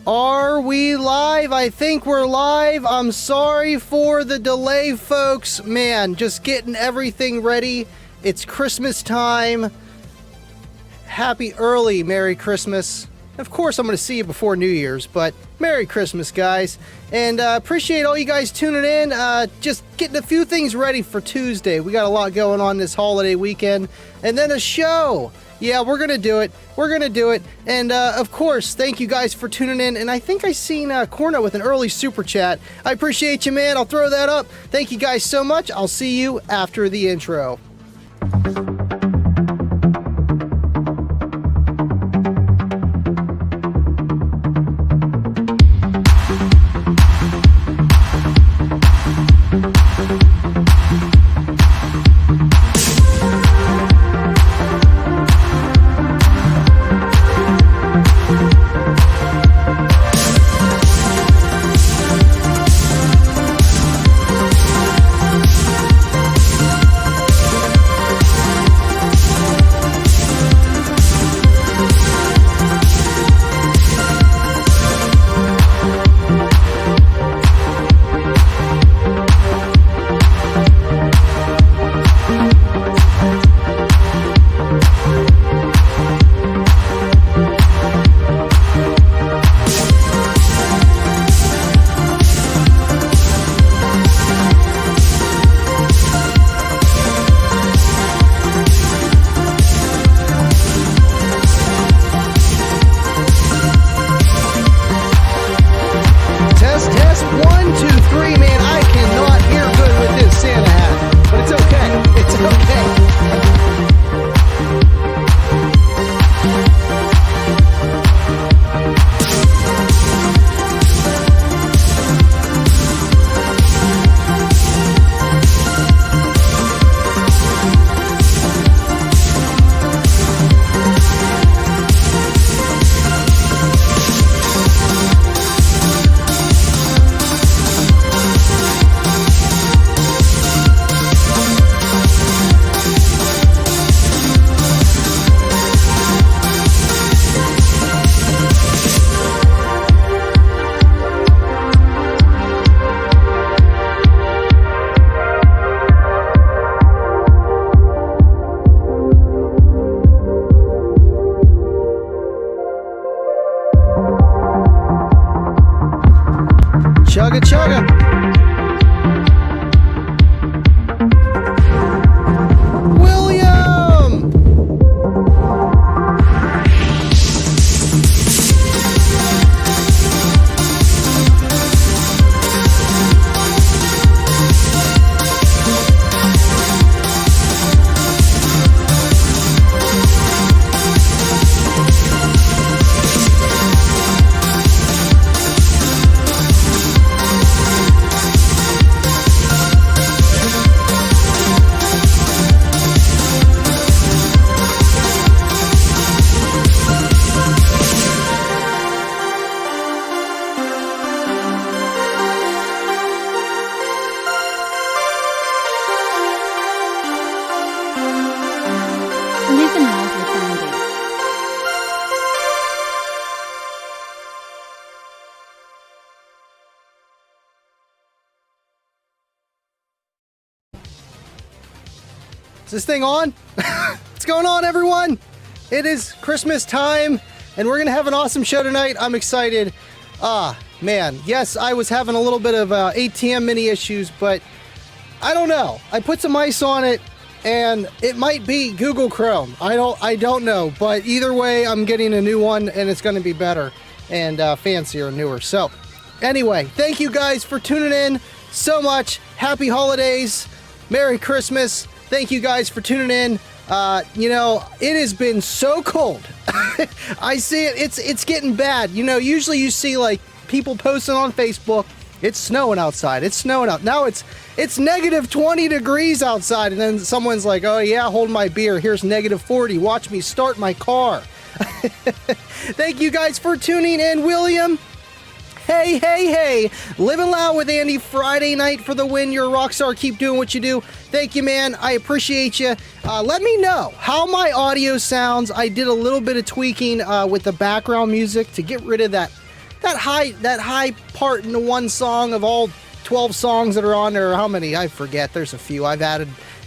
Are we live? I think we're live. I'm sorry for the delay, folks. Man, just getting everything ready. It's Christmas time. Happy early Merry Christmas. Of course, I'm going to see you before New Year's, but Merry Christmas, guys. And appreciate all you guys tuning in. Just getting a few things ready for Tuesday. We got a lot going on this holiday weekend. And then a show. Yeah, we're going to do it. We're going to do it. And, of course, thank you guys for tuning in. And I think I seen Corno with an early super chat. I appreciate you, man. I'll throw that up. Thank you guys so much. I'll see you after the intro. Chugga chugga. William! Living Life with Andy. Is this thing on? What's going on, everyone? It is Christmas time, and we're going to have an awesome show tonight. I'm excited. Man. Yes, I was having a little bit of ATM mini issues, but I don't know. I put some ice on it, and it might be Google Chrome. I don't know, but either way, I'm getting a new one, and it's going to be better and fancier and newer. So, anyway, thank you guys for tuning in so much. Happy holidays. Merry Christmas. Thank you guys for tuning in. It has been so cold. I see it. It's getting bad. Usually you see like people posting on Facebook, it's snowing outside. It's snowing out. Now it's negative 20 degrees outside, and then someone's like, oh yeah, hold my beer. Here's negative 40. Watch me start my car. Thank you guys for tuning in, William. Hey. Living Loud with Andy Friday night for the win. You're a rock star. Keep doing what you do. Thank you, man. I appreciate you. Let me know how my audio sounds. I did a little bit of tweaking with the background music to get rid of that that high part in the one song of all 12 songs that are on there. Or how many? I forget. There's a few. I've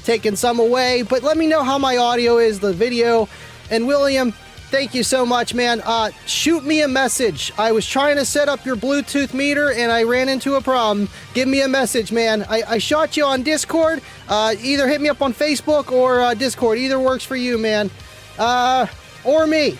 taken some away. But let me know how my audio is, the video. And William, thank you so much, man. Shoot me a message. I was trying to set up your Bluetooth meter and I ran into a problem. Give me a message, man. I shot you on Discord. Either hit me up on Facebook or Discord. Either works for you, man. Or me.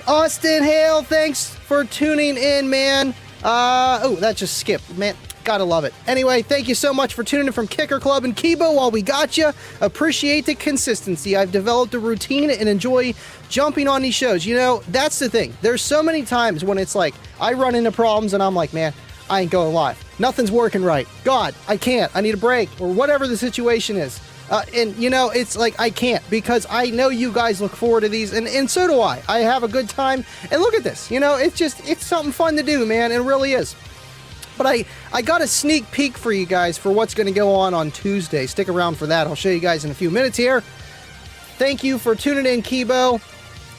Austin Hale, thanks for tuning in, man. Oh, that just skipped, man. Gotta love it. Anyway, thank you so much for tuning in from Kicker Club and Kibo. While we got you, appreciate the consistency. I've developed a routine and enjoy jumping on these shows. You know, that's the thing. There's so many times when it's like I run into problems and I'm like, man, I ain't going live. Nothing's working right. God, I can't. I need a break or whatever the situation is. And, you know, it's like I can't because I know you guys look forward to these and so do I. I have a good time. And look at this. You know, it's something fun to do, man. It really is. But I got a sneak peek for you guys for what's going to go on Tuesday. Stick around for that. I'll show you guys in a few minutes here. Thank you for tuning in, Kibo.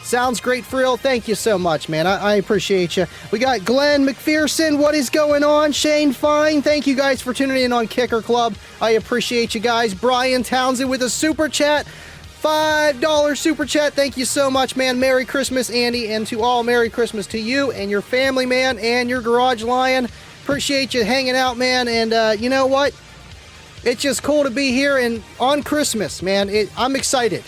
Sounds great, Frill. Thank you so much, man. I appreciate you. We got Glenn McPherson. What is going on? Shane Fine. Thank you guys for tuning in on Kicker Club. I appreciate you guys. Brian Townsend with a super chat. $5 super chat. Thank you so much, man. Merry Christmas, Andy. And to all, Merry Christmas to you and your family, man, and your Garage Lion. Appreciate you hanging out, man. And you know what? It's just cool to be here and on Christmas, man. I'm excited.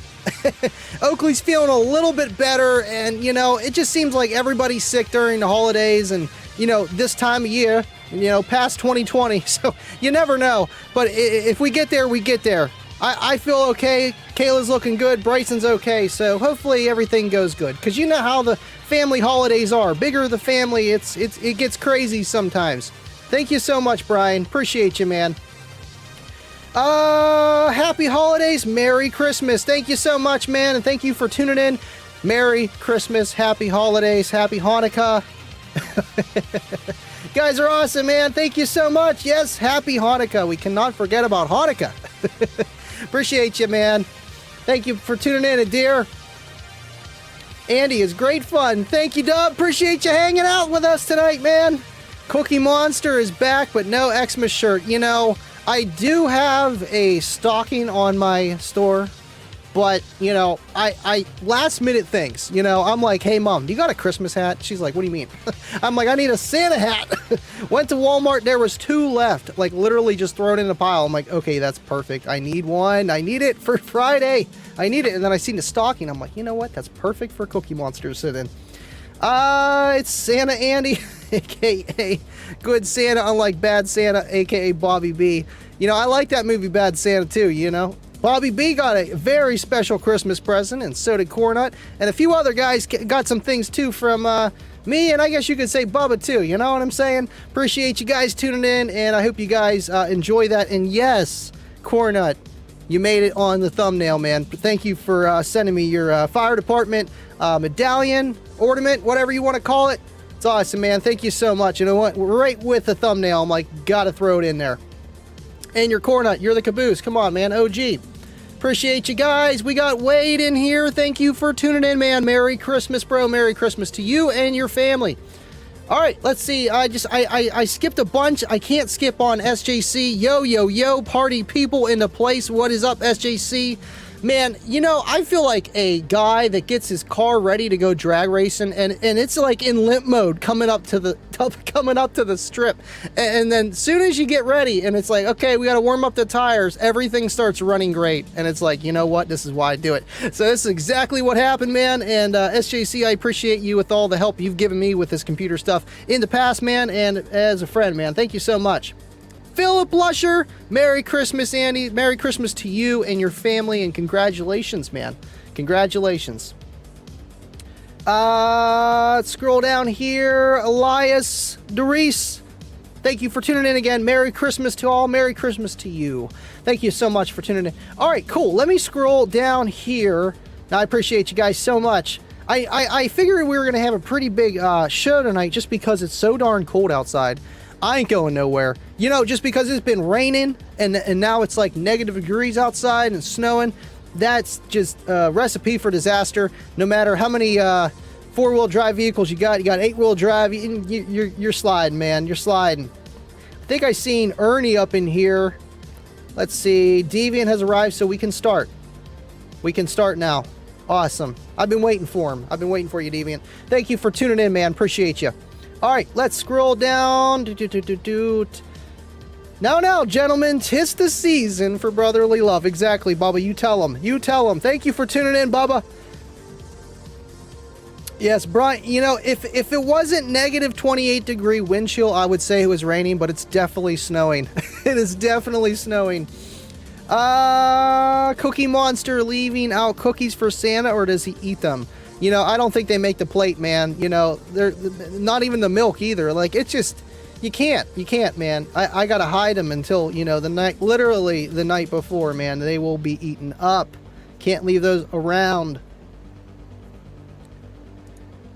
Oakley's feeling a little bit better, and you know, it just seems like everybody's sick during the holidays and, you know, this time of year, you know, past 2020. So you never know. But if we get there, we get there. I feel okay. Kayla's looking good. Bryson's okay. So hopefully everything goes good. Because you know how the family holidays are. Bigger the family, it gets crazy sometimes. Thank you so much, Brian. Appreciate you, man. Happy holidays. Merry Christmas. Thank you so much, man. And thank you for tuning in. Merry Christmas. Happy holidays. Happy Hanukkah. You guys are awesome, man. Thank you so much. Yes, happy Hanukkah. We cannot forget about Hanukkah. Appreciate you, man. Thank you for tuning in, Adair. Andy, is great fun. Thank you, Dub. Appreciate you hanging out with us tonight, man. Cookie Monster is back, but no Xmas shirt. You know, I do have a stocking on my store, but, you know, I last minute things, you know, I'm like, hey, Mom, do you got a Christmas hat? She's like, what do you mean? I'm like, I need a Santa hat. Went to Walmart. There was 2 left, like literally just thrown in a pile. I'm like, okay, that's perfect. I need one. I need it for Friday. I need it. And then I seen the stocking. I'm like, you know what? That's perfect for Cookie Monster to sit in. It's Santa Andy, a.k.a. Good Santa, unlike Bad Santa, a.k.a. Bobby B. You know, I like that movie Bad Santa too, you know. Bobby B got a very special Christmas present, and so did Cornut. And a few other guys got some things too from me, and I guess you could say Bubba too, you know what I'm saying? Appreciate you guys tuning in, and I hope you guys enjoy that. And yes, Cornut, you made it on the thumbnail, man. Thank you for sending me your fire department medallion, ornament, whatever you want to call it. It's awesome, man. Thank you so much. You know what? Right with the thumbnail, I'm like, gotta throw it in there. And your Cornut, you're the caboose. Come on, man. OG. Appreciate you guys. We got Wade in here. Thank you for tuning in, man. Merry Christmas, bro. Merry Christmas to you and your family. All right, let's see. I skipped a bunch. I can't skip on SJC. Yo, party people in the place. What is up, SJC? Man, you know, I feel like a guy that gets his car ready to go drag racing, and it's like in limp mode coming up to the strip, and then as soon as you get ready, and it's like, okay, we got to warm up the tires, everything starts running great, and it's like, you know what, this is why I do it. So this is exactly what happened, man. And SJC, I appreciate you with all the help you've given me with this computer stuff in the past, man, and as a friend, man. Thank you so much. Philip Lusher, Merry Christmas, Andy. Merry Christmas to you and your family, and congratulations, man. Congratulations. Let's scroll down here. Elias Doris, thank you for tuning in again. Merry Christmas to all. Merry Christmas to you. Thank you so much for tuning in. All right, cool. Let me scroll down here. Now, I appreciate you guys so much. I figured we were going to have a pretty big show tonight just because it's so darn cold outside. I ain't going nowhere. You know, just because it's been raining and now it's like negative degrees outside and snowing, that's just a recipe for disaster. No matter how many 4-wheel drive vehicles you got 8-wheel drive. You're sliding, man. You're sliding. I think I seen Ernie up in here. Let's see. Deviant has arrived, so we can start. We can start now. Awesome. I've been waiting for him. I've been waiting for you, Deviant. Thank you for tuning in, man. Appreciate you. All right, let's scroll down. Now, gentlemen, 'tis the season for brotherly love. Exactly, Bubba. You tell him. You tell him. Thank you for tuning in, Bubba. Yes, Brian, you know, if it wasn't negative 28-degree wind chill, I would say it was raining, but it's definitely snowing. It is definitely snowing. Cookie Monster leaving out cookies for Santa, or does he eat them? You know, I don't think they make the plate, man. You know, they're not even the milk either. Like, it's just, you can't, man. I gotta hide them until, you know, literally the night before, man. They will be eaten up. Can't leave those around.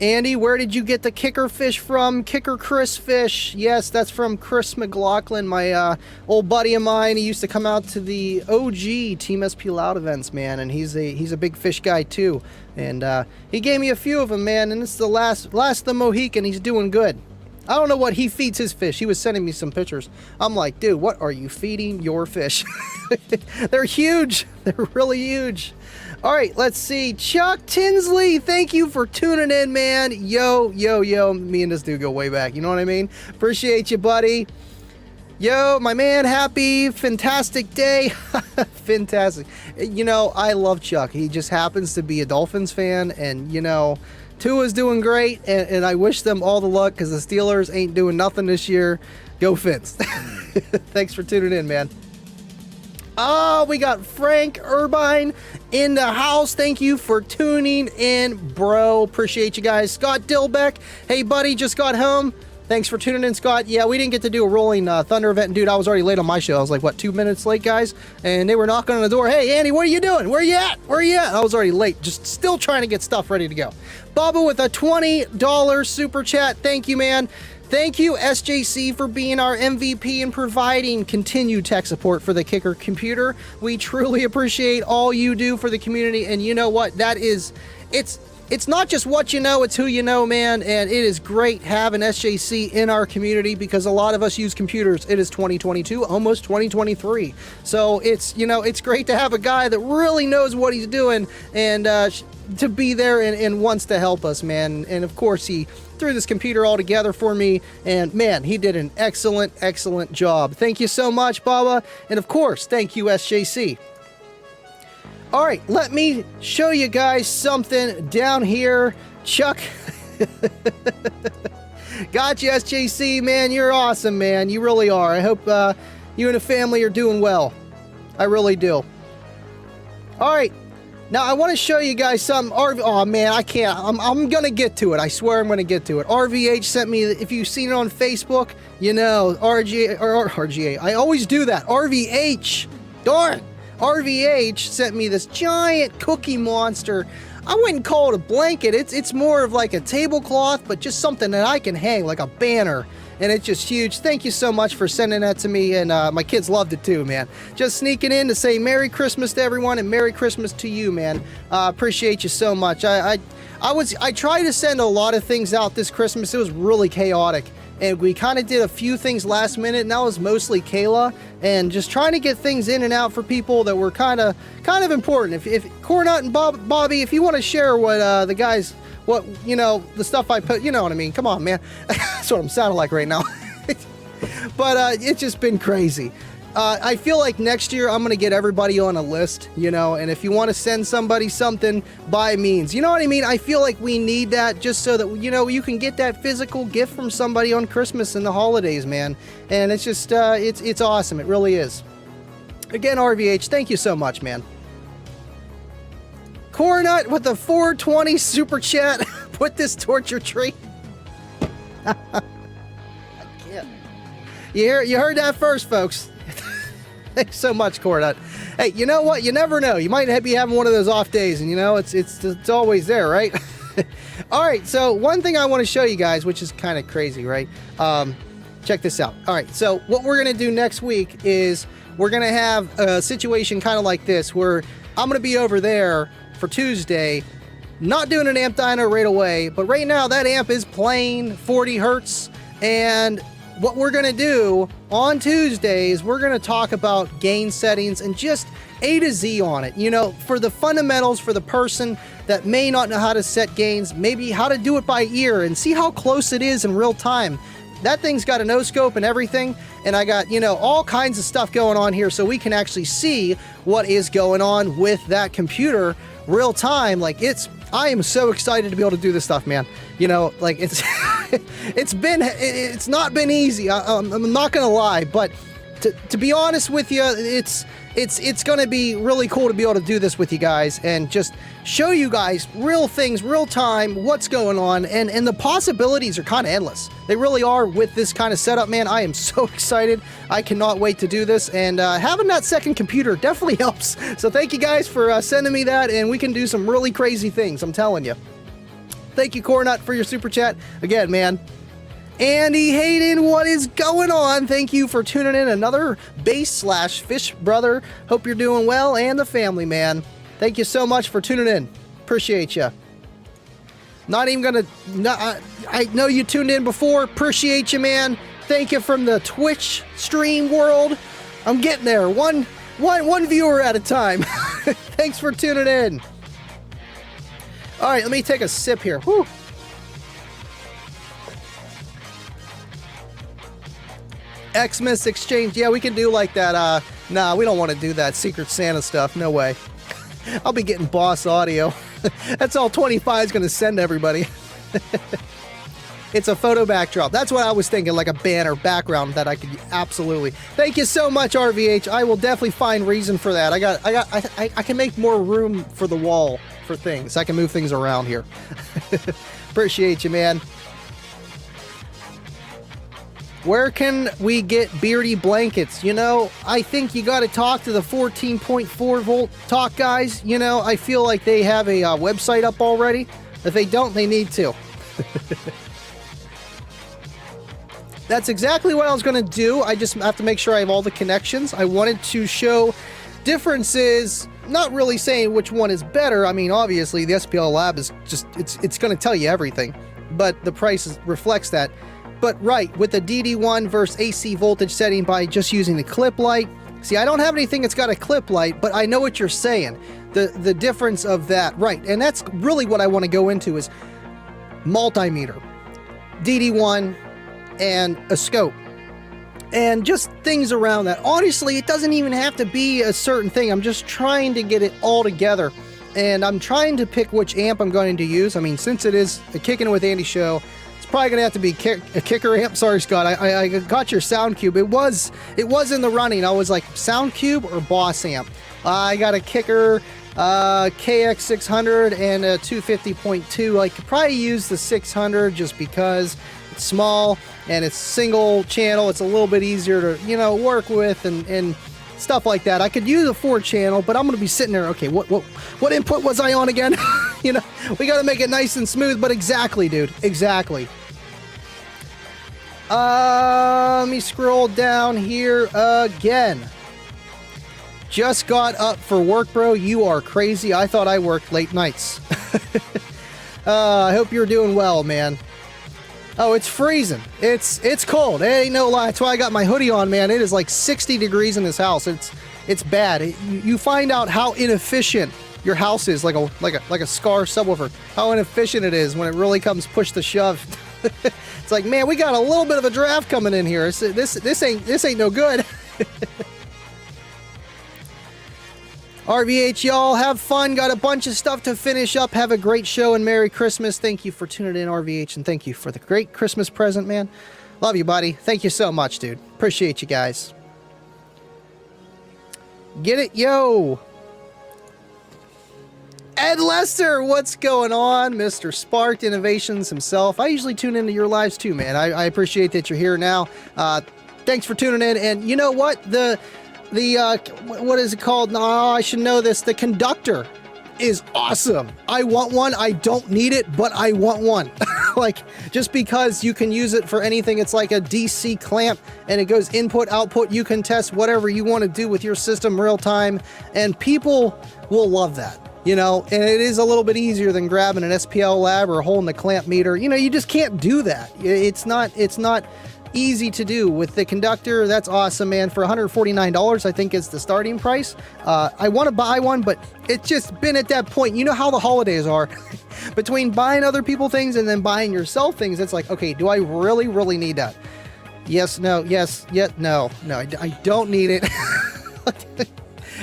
Andy, where did you get the kicker fish from? Kicker Chris Fish. Yes, that's from Chris McLaughlin, my old buddy of mine. He used to come out to the OG Team SP Loud events, man, and he's a big fish guy too. And he gave me a few of them, man, and it's the last of the Mohican. He's doing good. I don't know what he feeds his fish. He was sending me some pictures. I'm like, dude, what are you feeding your fish? They're huge. They're really huge. All right, let's see. Chuck Tinsley, thank you for tuning in, man. Yo. Me and this dude go way back. You know what I mean? Appreciate you, buddy. Yo, my man, happy, fantastic day. Fantastic. You know, I love Chuck. He just happens to be a Dolphins fan, and, you know, Tua's doing great, and I wish them all the luck because the Steelers ain't doing nothing this year. Go Fins. Thanks for tuning in, man. Oh, we got Frank Urbine in the house. Thank you for tuning in, bro. Appreciate you guys. Scott Dilbeck. Hey, buddy, just got home. Thanks for tuning in, Scott. Yeah, we didn't get to do a Rolling Thunder event. Dude, I was already late on my show. I was like, what, 2 minutes late, guys? And they were knocking on the door. Hey, Andy, what are you doing? Where you at? Where you at? I was already late. Just still trying to get stuff ready to go. Bubba with a $20 super chat. Thank you, man. Thank you, SJC, for being our MVP and providing continued tech support for the Kicker computer. We truly appreciate all you do for the community, and you know what? It's not just what you know, it's who you know, man, and it is great having SJC in our community because a lot of us use computers. It is 2022, almost 2023. So it's, you know, it's great to have a guy that really knows what he's doing and to be there and wants to help us, man. And of course, he threw this computer all together for me, and man, he did an excellent job. Thank you so much, Baba, and of course, thank you, SJC. All right, let me show you guys something down here. Chuck, got you, SJC, man. You're awesome, man. You really are. I hope you and the family are doing well. I really do. All right, now I want to show you guys something. Oh man, I can't. I'm gonna get to it. I swear I'm gonna get to it. RVH sent me. If you've seen it on Facebook, you know RGA. I always do that. RVH. Darn. RVH sent me this giant Cookie Monster. I wouldn't call it a blanket. It's more of like a tablecloth, but just something that I can hang like a banner. And it's just huge. Thank you so much for sending that to me. And my kids loved it too, man. Just sneaking in to say Merry Christmas to everyone and Merry Christmas to you, man. Appreciate you so much. I tried to send a lot of things out this Christmas. It was really chaotic. And we kind of did a few things last minute, and that was mostly Kayla, and just trying to get things in and out for people that were kind of important. If Cornut and Bobby, if you want to share what the guys, what, you know, the stuff I put, you know what I mean. Come on, man. That's what I'm sounding like right now. But it's just been crazy. I feel like next year I'm going to get everybody on a list, you know, and if you want to send somebody something, by means, you know what I mean? I feel like we need that just so that, you know, you can get that physical gift from somebody on Christmas and the holidays, man. And it's just, it's awesome. It really is. Again, RVH, thank you so much, man. Cornut with the 420 super chat. Put this torture tree. I can't. You heard that first, folks. Thanks so much, Cornut. Hey, you know what? You never know. You might be having one of those off days, and you know, it's always there, right? All right, so one thing I want to show you guys, which is kind of crazy, right? Check this out. All right, so what we're going to do next week is we're going to have a situation kind of like this, where I'm going to be over there for Tuesday, Not doing an amp dyno right away, but right now that amp is playing 40 hertz. And what we're going to do on Tuesdays, we're going to talk about gain settings and just A to Z on it. You know, for the fundamentals, for the person that may not know how to set gains, maybe how to do it by ear and see how close it is in real time. That thing's got an O-scope and everything, and I got, you know, all kinds of stuff going on here so we can actually see what is going on with that computer real time. Like, I am so excited to be able to do this stuff, man. You know, like, it's it's not been easy. I'm not gonna lie, but to be honest with you, it's gonna be really cool to be able to do this with you guys and just show you guys real things, real time, what's going on, and the possibilities are kind of endless. They really are with this kind of setup, man. I am so excited. I cannot wait to do this, and having that second computer definitely helps. So thank you guys for sending me that, and we can do some really crazy things, I'm telling you. Thank you, Cornut, for your super chat. Again, man. Andy Hayden, what is going on? Thank you for tuning in. Another base/fish brother. Hope you're doing well, and the family, man. Thank you so much for tuning in. Appreciate you. Not even gonna. I know you tuned in before. Appreciate you, man. Thank you from the Twitch stream world. I'm getting there. One viewer at a time. Thanks for tuning in. All right, let me take a sip here. Whew. Xmas exchange. Yeah, we can do like that. Nah, we don't want to do that Secret Santa stuff. No way. I'll be getting boss audio. That's all 25 is going to send everybody. It's a photo backdrop. That's what I was thinking, like a banner background that I could absolutely. Thank you so much, RVH. I will definitely find reason for that. I can make more room for the wall for things. I can move things around here. Appreciate you, man. Where can we get beardy blankets? You know, I think you got to talk to the 14.4 volt talk guys. You know, I feel like they have a website up already. If they don't, they need to. That's exactly what I was going to do. I just have to make sure I have all the connections. I wanted to show differences, not really saying which one is better. I mean, obviously, the SPL Lab is just, it's going to tell you everything. But the price reflects that. But right, with the DD1 versus AC voltage setting by just using the clip light. See, I don't have anything that's got a clip light, but I know what you're saying. The difference of that, right. And that's really what I want to go into is multimeter, DD1, and a scope. And just things around that. Honestly, it doesn't even have to be a certain thing. I'm just trying to get it all together. And I'm trying to pick which amp I'm going to use. I mean, since it is a Kicking It With Andy show, probably gonna have to be a kicker amp. Sorry, Scott. I got your Sound Cube. It was in the running. I was like, Sound Cube or Boss amp. I got a kicker, KX600 and a 250.2. I could probably use the 600 just because it's small and it's single channel. It's a little bit easier to, you know, work with and stuff like that. I could use a 4-channel, but I'm gonna be sitting there. Okay, what input was I on again? You know, we gotta make it nice and smooth. But exactly, dude. Exactly. Let me scroll down here again. Just got up for work, bro. You are crazy. I thought I worked late nights. I hope you're doing well, man. Oh, it's freezing. It's cold. It ain't no lie. That's why I got my hoodie on, man. It is like 60 degrees in this house. It's bad. You find out how inefficient your house is, like a Scar subwoofer. How inefficient it is when it really comes push to shove. It's like, man, we got a little bit of a draft coming in here. This ain't no good. RVH, y'all, have fun. Got a bunch of stuff to finish up. Have a great show and Merry Christmas. Thank you for tuning in, RVH, and thank you for the great Christmas present, man. Love you, buddy. Thank you so much, dude. Appreciate you guys. Get it, yo. Ed Lester, what's going on? Mr. Sparked Innovations himself. I usually tune into your lives too, man. I appreciate that you're here now. Thanks for tuning in. And you know what? The what is it called? No, I should know this. The conductor is awesome. I want one. I don't need it, but I want one. Like, just because you can use it for anything. It's like a DC clamp and it goes input, output. You can test whatever you want to do with your system real time. And people will love that. you know, and it is a little bit easier than grabbing an SPL lab or holding the clamp meter. You know, you just can't do that. It's not easy to do. With the conductor, that's awesome, man. For $149, I think is the starting price. I want to buy one, but it's just been at that point. You know how the holidays are. Between buying other people things and then buying yourself things, it's like, okay, do I really need that? Yes, no, yes, yet, no, I don't need it.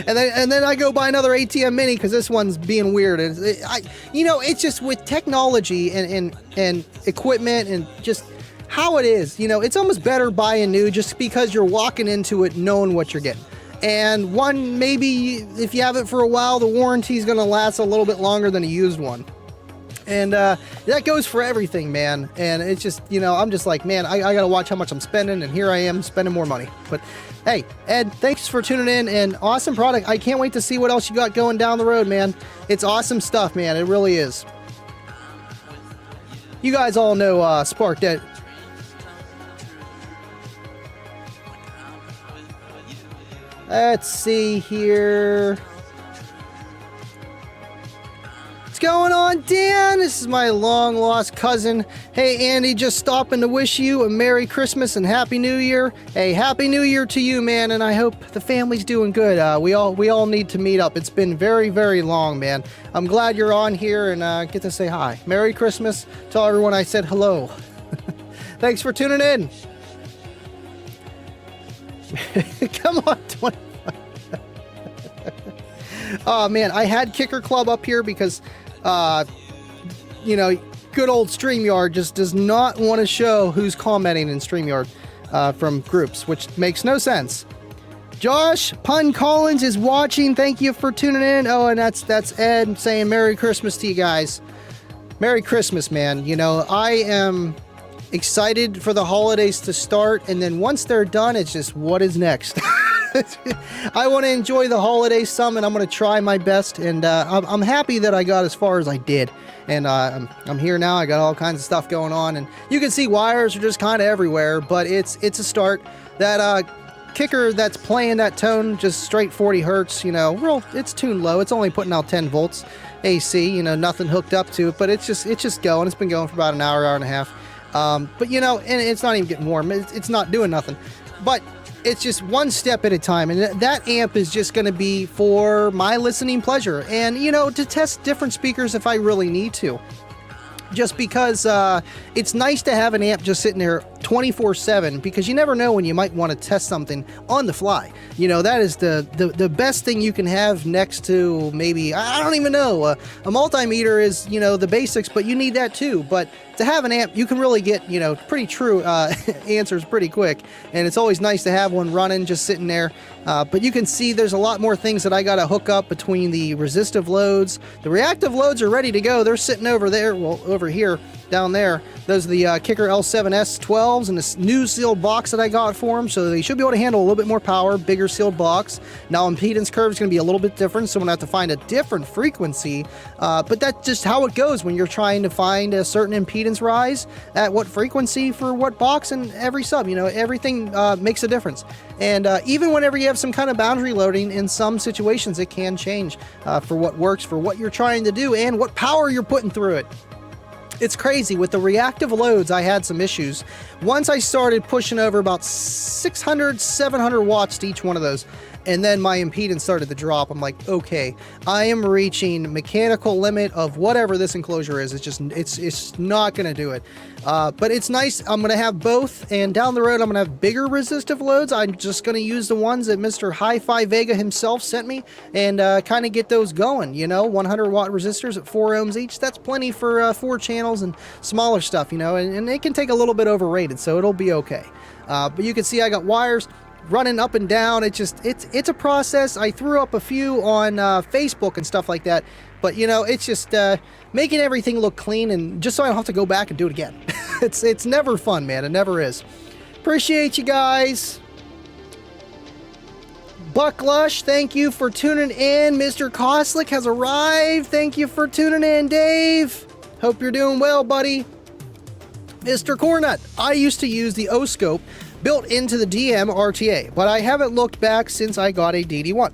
And then I go buy another ATM Mini because this one's being weird. And it's just with technology and equipment and just how it is. You know, it's almost better buying new just because you're walking into it knowing what you're getting. And one, maybe if you have it for a while, the warranty is going to last a little bit longer than a used one. And that goes for everything, man. And it's just, you know, I'm just like, man, I got to watch how much I'm spending. And here I am spending more money. But hey, Ed, thanks for tuning in, and awesome product. I can't wait to see what else you got going down the road, man. It's awesome stuff, man. It really is. You guys all know Spark Dead. Let's see here. What's going on, Dan? This is my long lost cousin. Hey, Andy, just stopping to wish you a Merry Christmas and Happy New Year. Hey, Happy New Year to you, man, and I hope the family's doing good. We all need to meet up. It's been very long, man. I'm glad you're on here and get to say hi. Merry Christmas. Tell everyone I said hello. Thanks for tuning in. Come on, 25. Oh man, I had Kicker Club up here because you know, good old StreamYard just does not want to show who's commenting in StreamYard from groups, which makes no sense. Josh Pun Collins is watching. Thank you for tuning in. Oh, and that's Ed saying Merry Christmas to you guys. Merry Christmas, man. You know, I am excited for the holidays to start, and then once they're done, it's just what is next. I want to enjoy the holidays some, and I'm going to try my best, and I'm happy that I got as far as I did, and I'm here now. I got all kinds of stuff going on, and you can see wires are just kind of everywhere, but it's a start. That kicker that's playing that tone, just straight 40 hertz, you know, it's tuned low. It's only putting out 10 volts AC, you know, nothing hooked up to it, but it's just going. It's been going for about an hour and a half. But you know, and it's not even getting warm. It's not doing nothing, but it's just one step at a time, and that amp is just going to be for my listening pleasure, and you know, to test different speakers if I really need to. Just because it's nice to have an amp just sitting there 24/7, because you never know when you might want to test something on the fly. You know, that is the best thing you can have next to maybe, I don't even know, a multimeter is, you know, the basics, but you need that too. But to have an amp, you can really get, you know, pretty true answers pretty quick, and it's always nice to have one running just sitting there. But you can see there's a lot more things that I got to hook up between the resistive loads. The reactive loads are ready to go. They're sitting over there, well, over here, down there. Those are the Kicker L7S 12s and this new sealed box that I got for them, so they should be able to handle a little bit more power, bigger sealed box. Now impedance curve is going to be a little bit different, so I'm going to have to find a different frequency, but that's just how it goes when you're trying to find a certain impedance rise at what frequency for what box and every sub. You know, everything makes a difference, and even whenever you have some kind of boundary loading, in some situations it can change for what works for what you're trying to do and what power you're putting through it. It's crazy. With the reactive loads, I had some issues. Once I started pushing over about 600, 700 watts to each one of those, and then my impedance started to drop. I'm like, okay, I am reaching mechanical limit of whatever this enclosure is. It's just, it's not going to do it. But it's nice. I'm going to have both, and down the road, I'm going to have bigger resistive loads. I'm just going to use the ones that Mr. Hi-Fi Vega himself sent me, and kind of get those going. You know, 100 watt resistors at 4 ohms each. That's plenty for 4 channels and smaller stuff, you know, and it can take a little bit overrated, so it'll be okay. But you can see I got wires running up and down. It's a process. I threw up a few on Facebook and stuff like that, but you know, it's just making everything look clean, and just so I don't have to go back and do it again. It's never fun, man. It never is. Appreciate you guys. Buck Lush, thank you for tuning in. Mr. Koslick has arrived. Thank you for tuning in, Dave. Hope you're doing well, buddy. Mr. Cornut, I used to use the O-scope built into the DM RTA, but I haven't looked back since I got a DD1.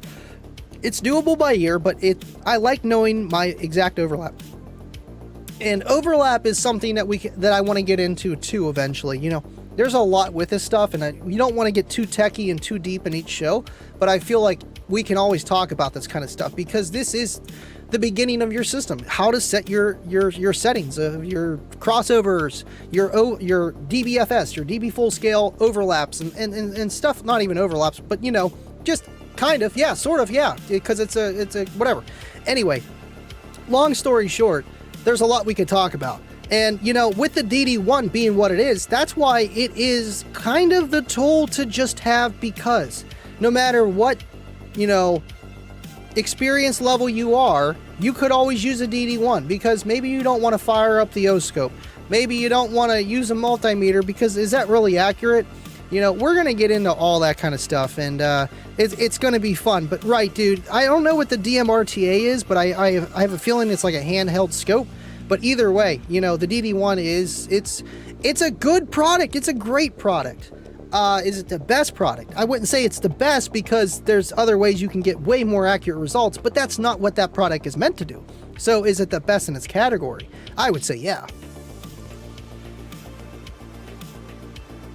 It's doable by ear, but I like knowing my exact overlap. And overlap is something that I want to get into too eventually. You know, there's a lot with this stuff, and you don't want to get too techie and too deep in each show, but I feel like we can always talk about this kind of stuff because this is the beginning of your system. How to set your settings of your crossovers, your DBFS, your DB full scale overlaps, and stuff. Not even overlaps, but you know, just kind of, yeah, sort of, yeah, because it's a whatever. Anyway, long story short, there's a lot we could talk about. And, you know, with the DD1 being what it is, that's why it is kind of the tool to just have, because no matter what, you know, experience level you are, you could always use a DD1 because maybe you don't want to fire up the O-scope. Maybe you don't want to use a multimeter because is that really accurate? You know, we're going to get into all that kind of stuff, and it's going to be fun. But right, dude, I don't know what the DMRTA is, but I have a feeling it's like a handheld scope. But either way, you know, the DD1 it's a good product. It's a great product. Is it the best product? I wouldn't say it's the best because there's other ways you can get way more accurate results, but that's not what that product is meant to do. So is it the best in its category? I would say yeah.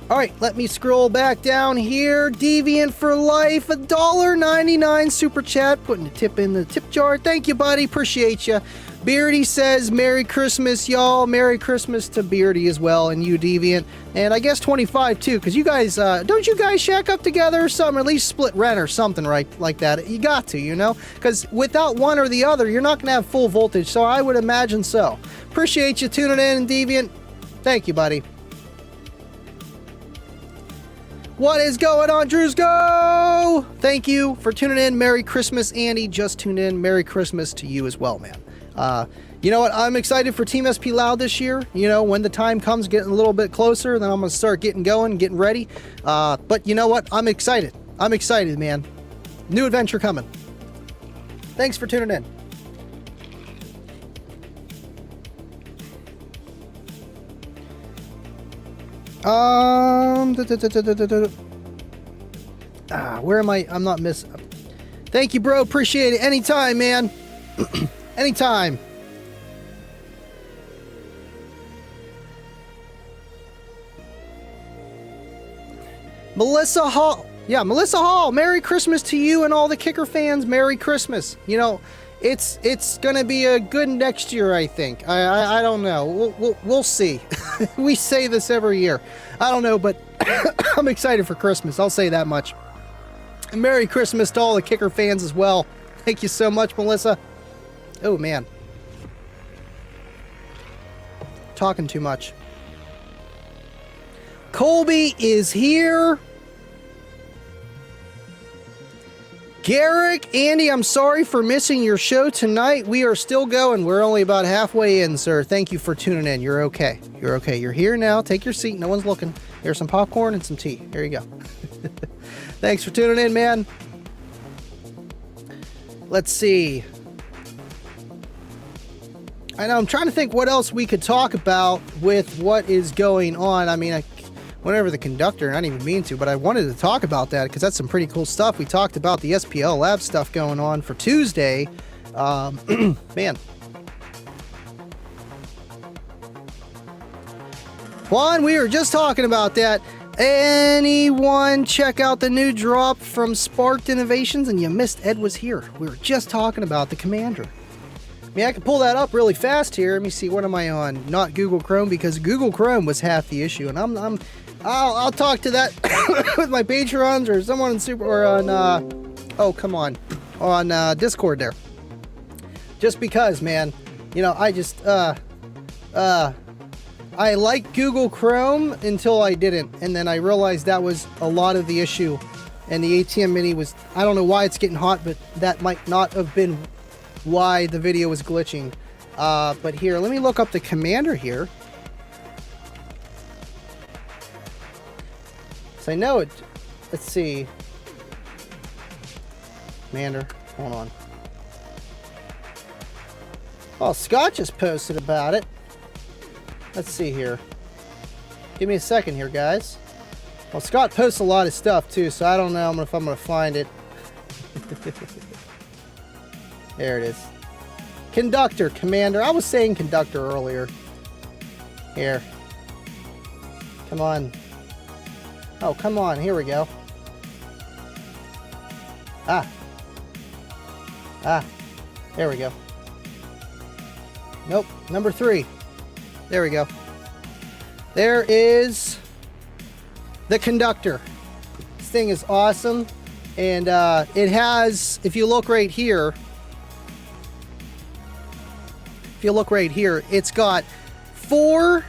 All right, let me scroll back down here. Deviant for life, $1.99 super chat, putting a tip in the tip jar. Thank you, buddy. Appreciate you. Beardy says, Merry Christmas, y'all. Merry Christmas to Beardy as well, and you, Deviant. And I guess 25 too, because you guys, don't you guys shack up together or something? Or at least split rent or something, right? Like that. You got to, you know? Because without one or the other, you're not going to have full voltage. So I would imagine so. Appreciate you tuning in, Deviant. Thank you, buddy. What is going on, Drews Go? Thank you for tuning in. Merry Christmas, Andy. Just tuned in. Merry Christmas to you as well, man. You know what? I'm excited for Team SP Loud this year. You know, when the time comes, getting a little bit closer, then I'm going to start getting going, getting ready. But you know what? I'm excited. I'm excited, man. New adventure coming. Thanks for tuning in. Where am I? I'm not missing. Thank you, bro. Appreciate it. Anytime, man. Anytime. Melissa Hall. Yeah, Melissa Hall. Merry Christmas to you and all the Kicker fans. Merry Christmas. You know, it's gonna be a good next year, I think. I don't know. We'll see. We say this every year. I don't know, but I'm excited for Christmas. I'll say that much. And Merry Christmas to all the Kicker fans as well. Thank you so much, Melissa. Oh man, talking too much. Colby is here. Garrick, Andy, I'm sorry for missing your show tonight. We are still going. We're only about halfway in, sir. Thank you for tuning in. You're okay. You're okay. You're here now. Take your seat. No one's looking. Here's some popcorn and some tea. There you go. Thanks for tuning in, man. Let's see. I know, I'm trying to think what else we could talk about with what is going on. I mean, whenever the conductor, I didn't even mean to, but I wanted to talk about that because that's some pretty cool stuff. We talked about the SPL Lab stuff going on for Tuesday. Man. Juan, we were just talking about that. Anyone check out the new drop from Sparked Innovations? And you missed Ed was here. We were just talking about the Commander. I mean, I can pull that up really fast here. Let me see. What am I on? Not Google Chrome, because Google Chrome was half the issue, and I'll talk to that with my patrons or someone in Super or on. Oh, come on Discord there. Just because, man, you know, I just I liked Google Chrome until I didn't, and then I realized that was a lot of the issue, and the ATM Mini was. I don't know why it's getting hot, but that might not have been why the video was glitching. But here, let me look up the Commander here. So I know it. Let's see. Commander, hold on. Oh, Scott just posted about it. Let's see here. Give me a second here, guys. Well, Scott posts a lot of stuff too, so I don't know if I'm going to find it. There it is. Conductor, commander. I was saying conductor earlier. Here. Come on. Oh, come on. Here we go. Ah. There we go. Nope. Number 3. There we go. There is the conductor. This thing is awesome. And it has, if you look right here, it's got 4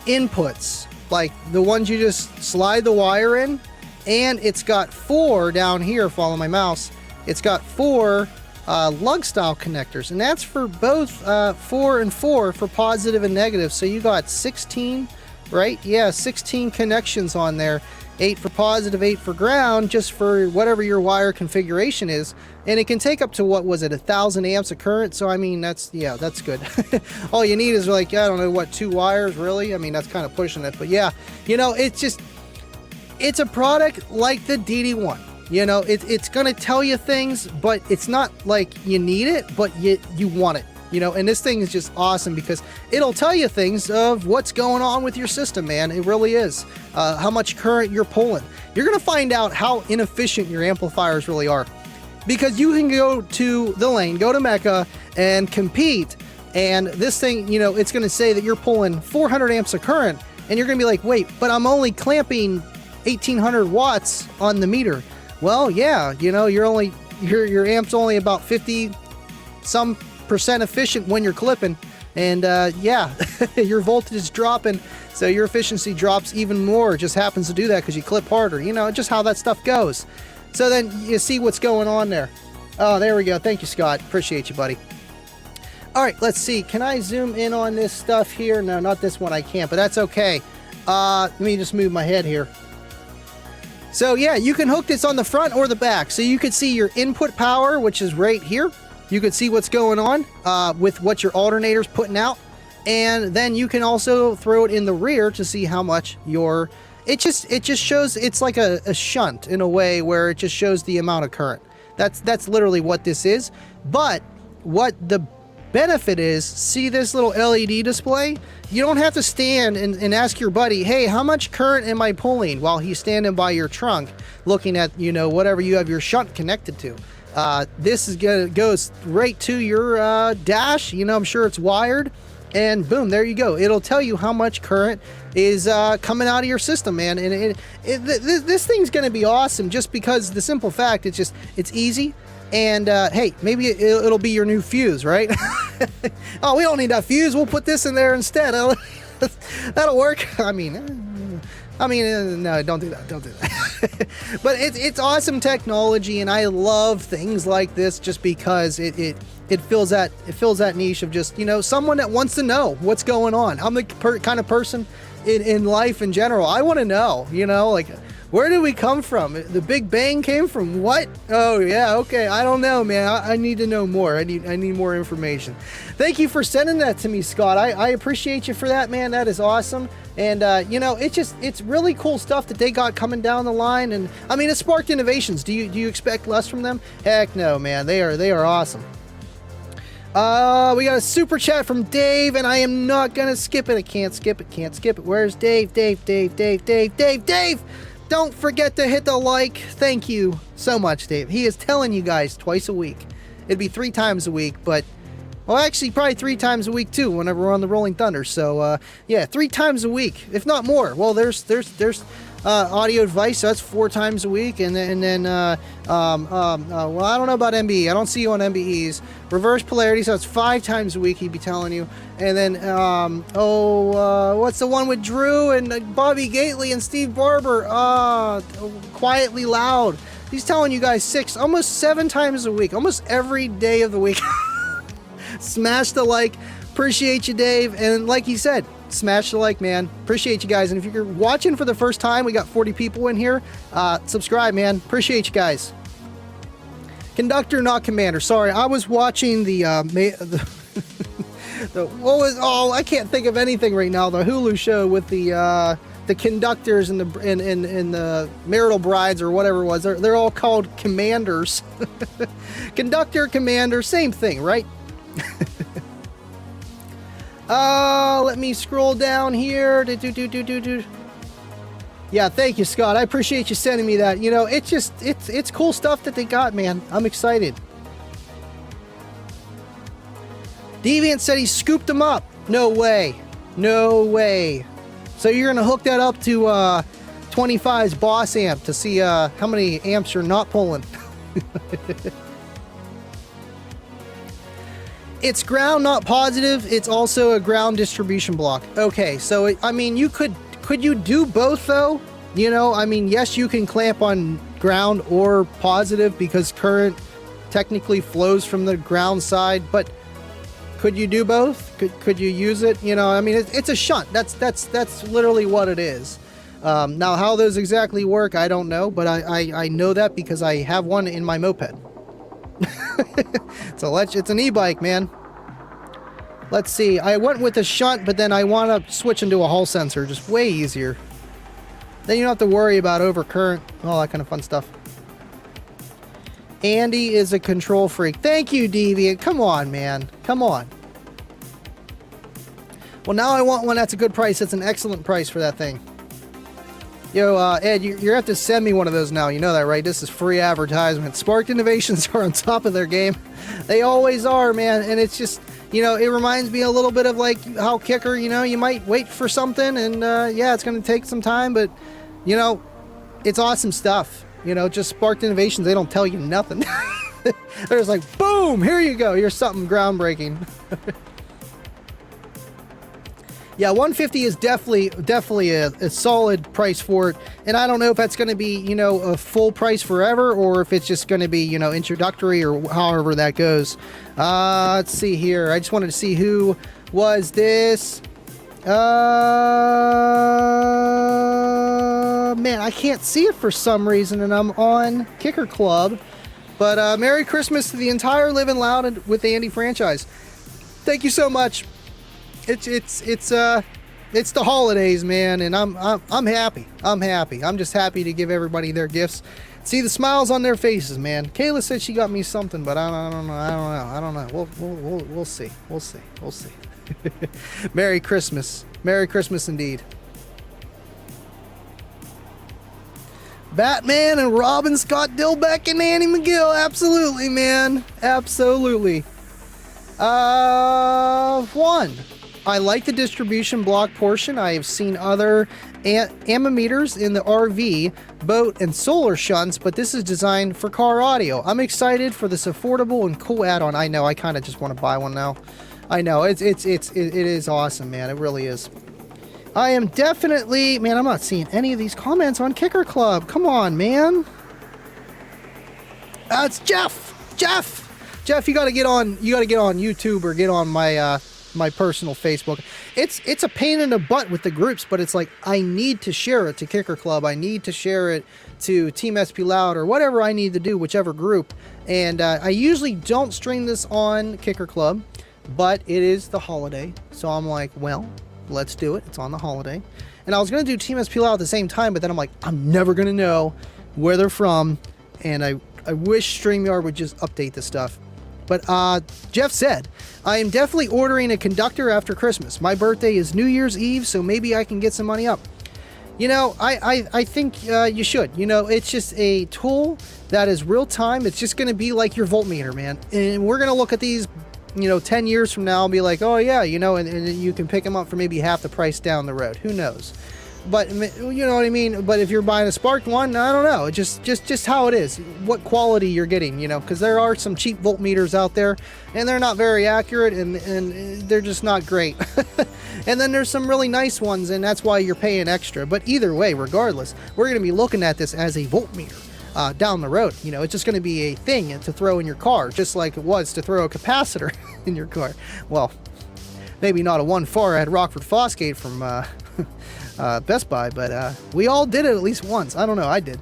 inputs, like the ones you just slide the wire in, and it's got 4 down here, follow my mouse, it's got 4 lug style connectors, and that's for both 4 and 4 for positive and negative. So you got 16, right? Yeah, 16 connections on there. 8 for positive, 8 for ground, just for whatever your wire configuration is. And it can take up to, what was it, 1,000 amps of current. So I mean, that's good. All you need is, like, I don't know, what, 2 wires, really? I mean, that's kind of pushing it. But yeah, you know, it's a product like the DD1. You know, it's going to tell you things, but it's not like you need it, but you want it. You know, and this thing is just awesome because it'll tell you things of what's going on with your system, man. It really is. How much current you're pulling. You're going to find out how inefficient your amplifiers really are. Because you can go to the lane, go to Mecca, and compete, and this thing, you know, it's going to say that you're pulling 400 amps of current, and you're going to be like, wait, but I'm only clamping 1,800 watts on the meter. Well, yeah, you know, your amp's only about 50-some% efficient when you're clipping, and yeah, your voltage is dropping, so your efficiency drops even more. It just happens to do that because you clip harder, you know, just how that stuff goes. So then you see what's going on there. Oh, there we go. Thank you, Scott. Appreciate you, buddy. All right, let's see. Can I zoom in on this stuff here? No, not this one. I can't, but that's okay. Let me just move my head here. So yeah, you can hook this on the front or the back. So you could see your input power, which is right here. You can see what's going on with what your alternator's putting out. And then you can also throw it in the rear to see how much your... It just shows, it's like a shunt in a way where it just shows the amount of current. That's literally what this is. But what the benefit is, see this little LED display? You don't have to stand and ask your buddy, hey, how much current am I pulling, while he's standing by your trunk looking at, you know, whatever you have your shunt connected to. This goes right to your dash. You know, I'm sure it's wired, and boom, there you go. It'll tell you how much current is coming out of your system, man. And this thing's going to be awesome just because the simple fact, it's easy. And hey, maybe it'll be your new fuse, right? Oh, we don't need that fuse. We'll put this in there instead. That'll work. I mean, no, don't do that. Don't do that. But it's awesome technology, and I love things like this just because it fills that niche of just, you know, someone that wants to know what's going on. I'm the kind of person in life in general. I want to know, you know, like, where did we come from? The Big Bang came from what? Oh yeah, okay. I don't know, man. I need to know more. I need more information. Thank you for sending that to me, Scott. I appreciate you for that, man. That is awesome. And you know, it's really cool stuff that they got coming down the line. And I mean, it sparked innovations. Do you expect less from them? Heck no, man. They are awesome. We got a super chat from Dave, and I am not gonna skip it. I can't skip it. Where's Dave? Dave. Don't forget to hit the like. Thank you so much, Dave. He is telling you guys twice a week. It'd be 3 times a week, but, well, actually, probably 3 times a week, too, whenever we're on the Rolling Thunder. So, yeah, 3 times a week, if not more. Well, there's audio advice, so that's 4 times a week. And then well, I don't know about MBE. I don't see you on MBEs. Reverse polarity, so it's 5 times a week, he'd be telling you. And then, what's the one with Drew and Bobby Gately and Steve Barber? Quietly Loud. He's telling you guys 6, almost 7 times a week, almost every day of the week. Smash the like. Appreciate you, Dave. And like he said, smash the like, man. Appreciate you guys. And if you're watching for the first time, we got 40 people in here. Subscribe, man. Appreciate you guys. Conductor, not commander. Sorry, I was watching what was, I can't think of anything right now. The Hulu show with the the conductors and the marital brides or whatever it was, they're all called commanders. Conductor, commander, same thing, right? Let me scroll down here. Yeah, thank you, Scott. I appreciate you sending me that. You know, it's cool stuff that they got, man. I'm excited. Deviant said he scooped them up. No way. No way. So you're going to hook that up to 25's boss amp to see how many amps you're not pulling. It's ground, not positive. It's also a ground distribution block. Okay, so I mean, could you do both though? You know, I mean, yes, you can clamp on ground or positive because current technically flows from the ground side, but could you do both? Could you use it? You know, I mean, it's a shunt. That's literally what it is. Now, how those exactly work, I don't know, but I know that because I have one in my moped. It's an e-bike, man. Let's see. I went with a shunt, but then I want to switch into a Hall sensor. Just way easier. Then you don't have to worry about overcurrent, all that kind of fun stuff. Andy is a control freak. Thank you, Deviant. Come on, man. Come on. Well, now I want one that's a good price. That's an excellent price for that thing. Yo, Ed, you have to send me one of those now. You know that, right? This is free advertisement. Sparked Innovations are on top of their game. They always are, man. And it's just, you know, it reminds me a little bit of like how Kicker, you know, you might wait for something and, yeah, it's going to take some time, but, you know, it's awesome stuff. You know, just Sparked Innovations, they don't tell you nothing. They're just like, boom, here you go. Here's something groundbreaking. Yeah, 150 is definitely a solid price for it. And I don't know if that's going to be, you know, a full price forever or if it's just going to be, you know, introductory or however that goes. Let's see here. I just wanted to see who was this. Man, I can't see it for some reason, and I'm on Kicker Club. But Merry Christmas to the entire Living Loud with Andy franchise. Thank you so much. It's the holidays, man, and I'm happy. I'm happy. I'm just happy to give everybody their gifts. See the smiles on their faces, man. Kayla said she got me something, but I don't know. We'll see. Merry Christmas. Merry Christmas indeed. Batman and Robin, Scott Dilbeck and Annie McGill. Absolutely, man. Absolutely. One. I like the distribution block portion. I have seen other ammeters in the RV, boat, and solar shunts, but this is designed for car audio. I'm excited for this affordable and cool add-on. I know, I kind of just want to buy one now. I know, it is awesome, man. It really is. I am definitely, man, I'm not seeing any of these comments on Kicker Club. Come on, man. It's Jeff. Jeff, you got to get on YouTube or get on my personal Facebook. It's a pain in the butt with the groups, but it's like I need to share it to Kicker Club. I need to share it to Team SP Loud or whatever I need to do, whichever group. And I usually don't stream this on Kicker Club, but it is the holiday, so I'm like, well, let's do it. It's on the holiday. And I was going to do Team SP Loud at the same time, but then I'm like, I'm never going to know where they're from, and I wish StreamYard would just update this stuff. But Jeff said, I am definitely ordering a conductor after Christmas. My birthday is New Year's Eve, so maybe I can get some money up. You know, I think you should. You know, it's just a tool that is real time. It's just going to be like your voltmeter, man. And we're going to look at these, you know, 10 years from now and be like, oh, yeah, you know, and you can pick them up for maybe half the price down the road. Who knows? But you know what I mean? But if you're buying a sparked one, I don't know. Just how it is. What quality you're getting, you know, because there are some cheap voltmeters out there and they're not very accurate and they're just not great. And then there's some really nice ones and that's why you're paying extra. But either way, regardless, we're going to be looking at this as a voltmeter down the road. You know, it's just going to be a thing to throw in your car, just like it was to throw a capacitor in your car. Well, maybe not a 1 Farad Rockford Fosgate from Best Buy, but we all did it at least once. I don't know, I did.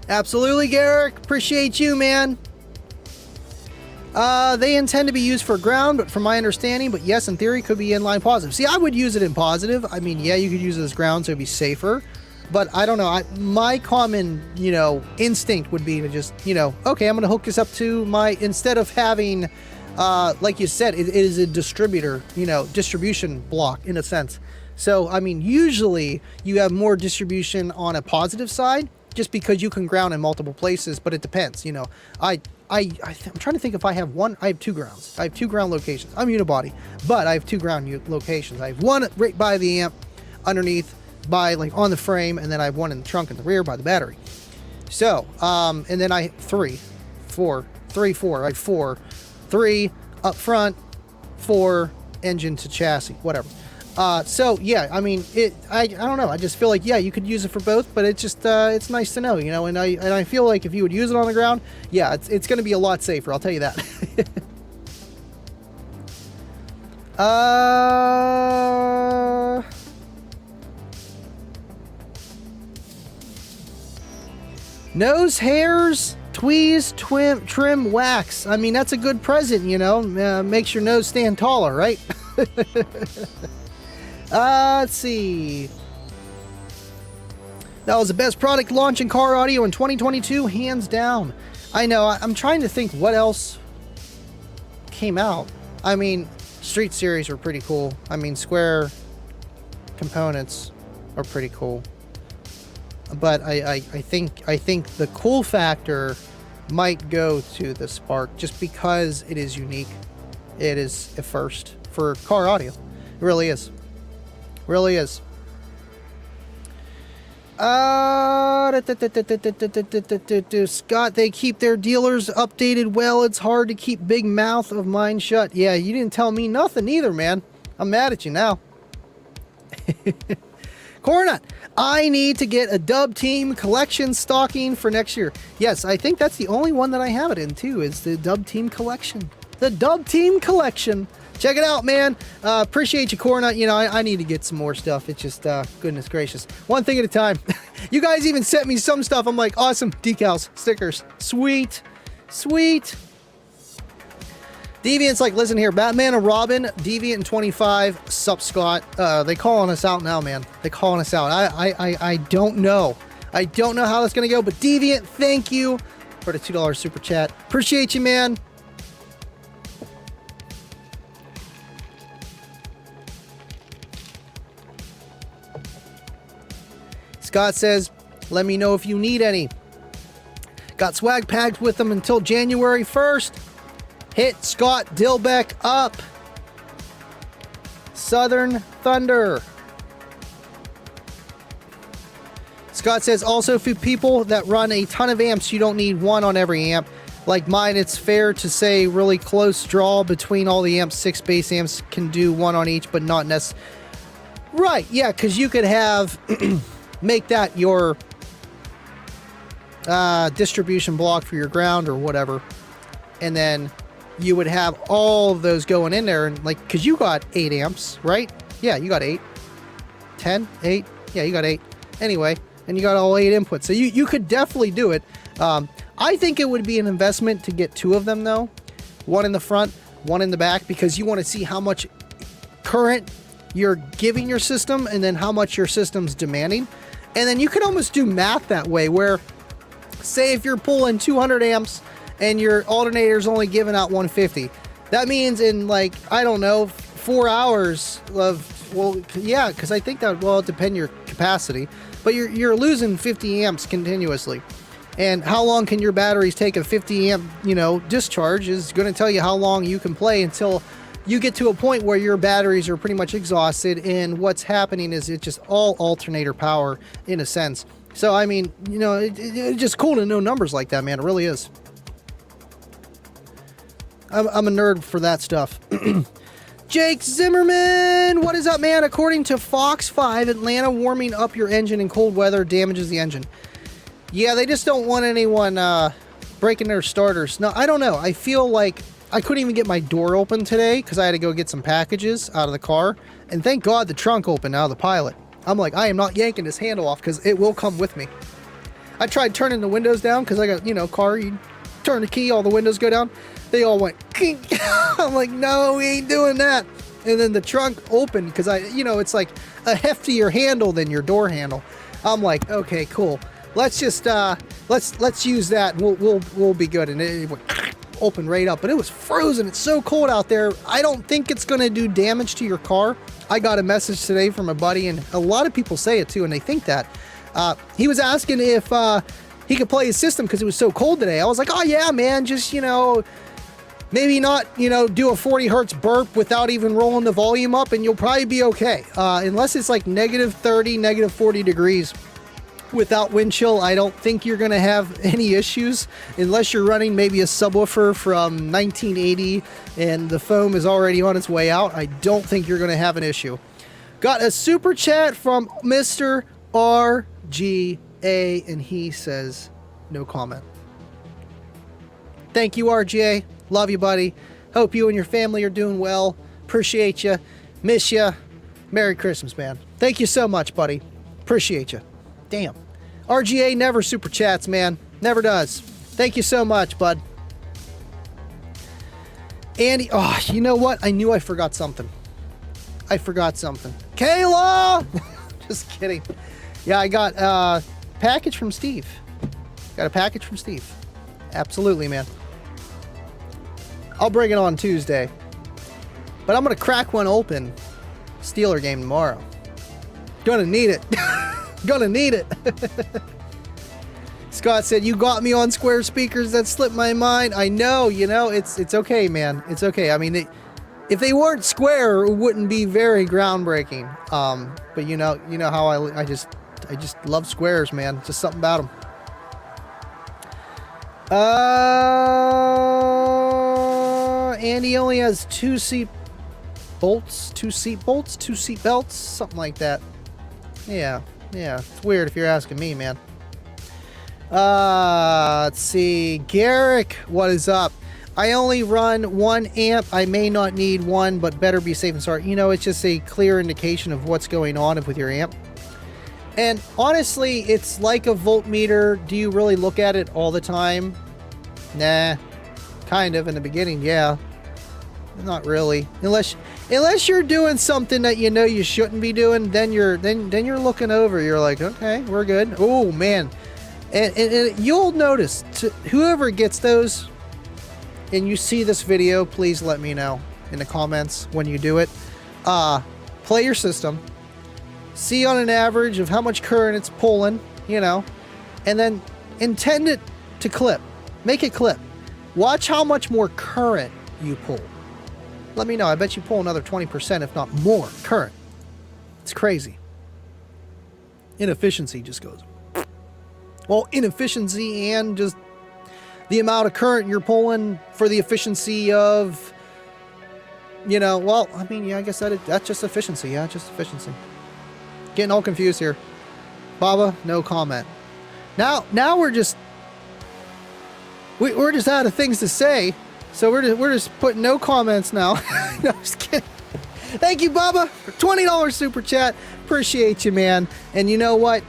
Absolutely, Garrick. Appreciate you, man. They intend to be used for ground, but from my understanding, but yes, in theory, could be inline positive. See, I would use it in positive. I mean, yeah, you could use it as ground, so it'd be safer. But I don't know. My common, instinct would be to just, okay, I'm going to hook this up to my, instead of having, like you said, it is a distributor, distribution block in a sense. So, I mean, usually you have more distribution on a positive side just because you can ground in multiple places, but it depends, I'm trying to think if I have one. I have 2 grounds. I have 2 ground locations. I'm unibody, but I have 2 ground locations. I have one right by the amp, underneath, by like on the frame, and then I have one in the trunk in the rear by the battery. So, and then I 3, 4. I have 4, 3 up front, 4 engine to chassis, whatever. So yeah, I mean, I don't know. I just feel like, yeah, you could use it for both, but it's just, it's nice to know, and I feel like if you would use it on the ground, yeah, it's going to be a lot safer. I'll tell you that. Nose hairs, tweeze, trim, wax. I mean, that's a good present, makes your nose stand taller, right? Let's see. That was the best product launch in car audio in 2022, hands down. I know, I'm trying to think what else came out. I mean, Street Series were pretty cool. I mean, Square components are pretty cool. But I think the cool factor might go to the Spark just because it is unique. It is a first for car audio. It really is. Really is. Scott, they keep their dealers updated well. It's hard to keep big mouth of mine shut. Yeah, you didn't tell me nothing either, man. I'm mad at you now. Cornut, I need to get a Dub Team collection stocking for next year. Yes, I think that's the only one that I have it in too, is the Dub Team collection. The Dub Team collection. Check it out, man. Appreciate you, Cornut. I need to get some more stuff. It's just, goodness gracious. One thing at a time. You guys even sent me some stuff. I'm like, awesome. Decals, stickers. Sweet. Sweet. Deviant's like, listen here. Batman and Robin, Deviant and 25. Sup, Scott. They calling us out now, man. They calling us out. I don't know. I don't know how that's going to go, but Deviant, thank you for the $2 super chat. Appreciate you, man. Scott says, let me know if you need any. Got swag packs with them until January 1st. Hit Scott Dilbeck up. Southern Thunder. Scott says, also for people that run a ton of amps, you don't need one on every amp. Like mine, it's fair to say really close draw between all the amps. 6 bass amps can do one on each, but not necessarily. Right, yeah, because you could have... make that your distribution block for your ground or whatever, and then you would have all of those going in there, and like, because you got 8 amps, right? Yeah, you got 8, 10, 8. Yeah, you got 8 anyway, and you got all 8 inputs, so you could definitely do it. I think it would be an investment to get 2 of them though, one in the front, one in the back, because you want to see how much current you're giving your system and then how much your system's demanding. And then you could almost do math that way, where say if you're pulling 200 amps and your alternator's only giving out 150, that means in like, I don't know, 4 hours of, well, yeah, because I think that, well, it depends your capacity, but you're losing 50 amps continuously. And how long can your batteries take a 50 amp, discharge is going to tell you how long you can play until you get to a point where your batteries are pretty much exhausted, and what's happening is it's just all alternator power in a sense. So, I mean, it's just cool to know numbers like that, man. It really is. I'm a nerd for that stuff. Jake Zimmerman, what is up, man? According to Fox 5, Atlanta warming up your engine in cold weather damages the engine. Yeah, they just don't want anyone breaking their starters. No, I don't know. I feel like I couldn't even get my door open today because I had to go get some packages out of the car. And thank God the trunk opened out of the Pilot. I'm like, I am not yanking this handle off because it will come with me. I tried turning the windows down because I got, car, you turn the key, all the windows go down. They all went I'm like, no, we ain't doing that. And then the trunk opened because it's like a heftier handle than your door handle. I'm like, okay, cool. Let's just let's use that. We'll be good. And it went open right up, but it was frozen. It's so cold out there. I don't think it's gonna do damage to your car. I got a message today from a buddy, and a lot of people say it too, and they think that. He was asking if he could play his system because it was so cold today. I was like, oh yeah, man, just maybe not, do a 40 hertz burp without even rolling the volume up, and you'll probably be okay. Unless it's like -30, -40 degrees. Without wind chill, I don't think you're going to have any issues unless you're running maybe a subwoofer from 1980 and the foam is already on its way out. I don't think you're going to have an issue. Got a super chat from Mr. RGA, and he says, no comment. Thank you, RGA. Love you, buddy. Hope you and your family are doing well. Appreciate you. Miss you. Merry Christmas, man. Thank you so much, buddy. Appreciate you. Damn. RGA never super chats, man. Never does. Thank you so much, bud. Andy, oh, you know what? I knew I forgot something. Kayla! Just kidding. Yeah, I got a package from Steve. Absolutely, man. I'll bring it on Tuesday. But I'm going to crack one open. Steeler game tomorrow. Gonna need it. Gonna need it. Scott said, you got me on Square speakers. That slipped my mind. I know, it's okay, man. It's okay. I mean, if they weren't Square, it wouldn't be very groundbreaking. But you know how I just love squares, man. Just something about them. Andy only has two seat belts, something like that. Yeah, it's weird if you're asking me, man. Let's see. Garrick, what is up? I only run 1 amp. I may not need one, but better be safe and sorry. It's just a clear indication of what's going on with your amp. And honestly, it's like a voltmeter. Do you really look at it all the time? Nah. Kind of in the beginning, yeah. Not really. Unless you're doing something that you shouldn't be doing, then you're looking over. You're like, okay, we're good. Oh man, and you'll notice whoever gets those, and you see this video, please let me know in the comments when you do it. Play your system, see on an average of how much current it's pulling, and then intend it to clip. Make it clip. Watch how much more current you pull. Let me know. I bet you pull another 20%, if not more, current. It's crazy. Inefficiency just goes. Well, inefficiency and just the amount of current you're pulling for the efficiency of, well, I mean, yeah, I guess that's just efficiency. Yeah, just efficiency. Getting all confused here. Baba, no comment. Now we're just out of things to say. So we're just putting no comments now. No, just kidding. Thank you, Bubba, for $20 super chat. Appreciate you, man. And you know what?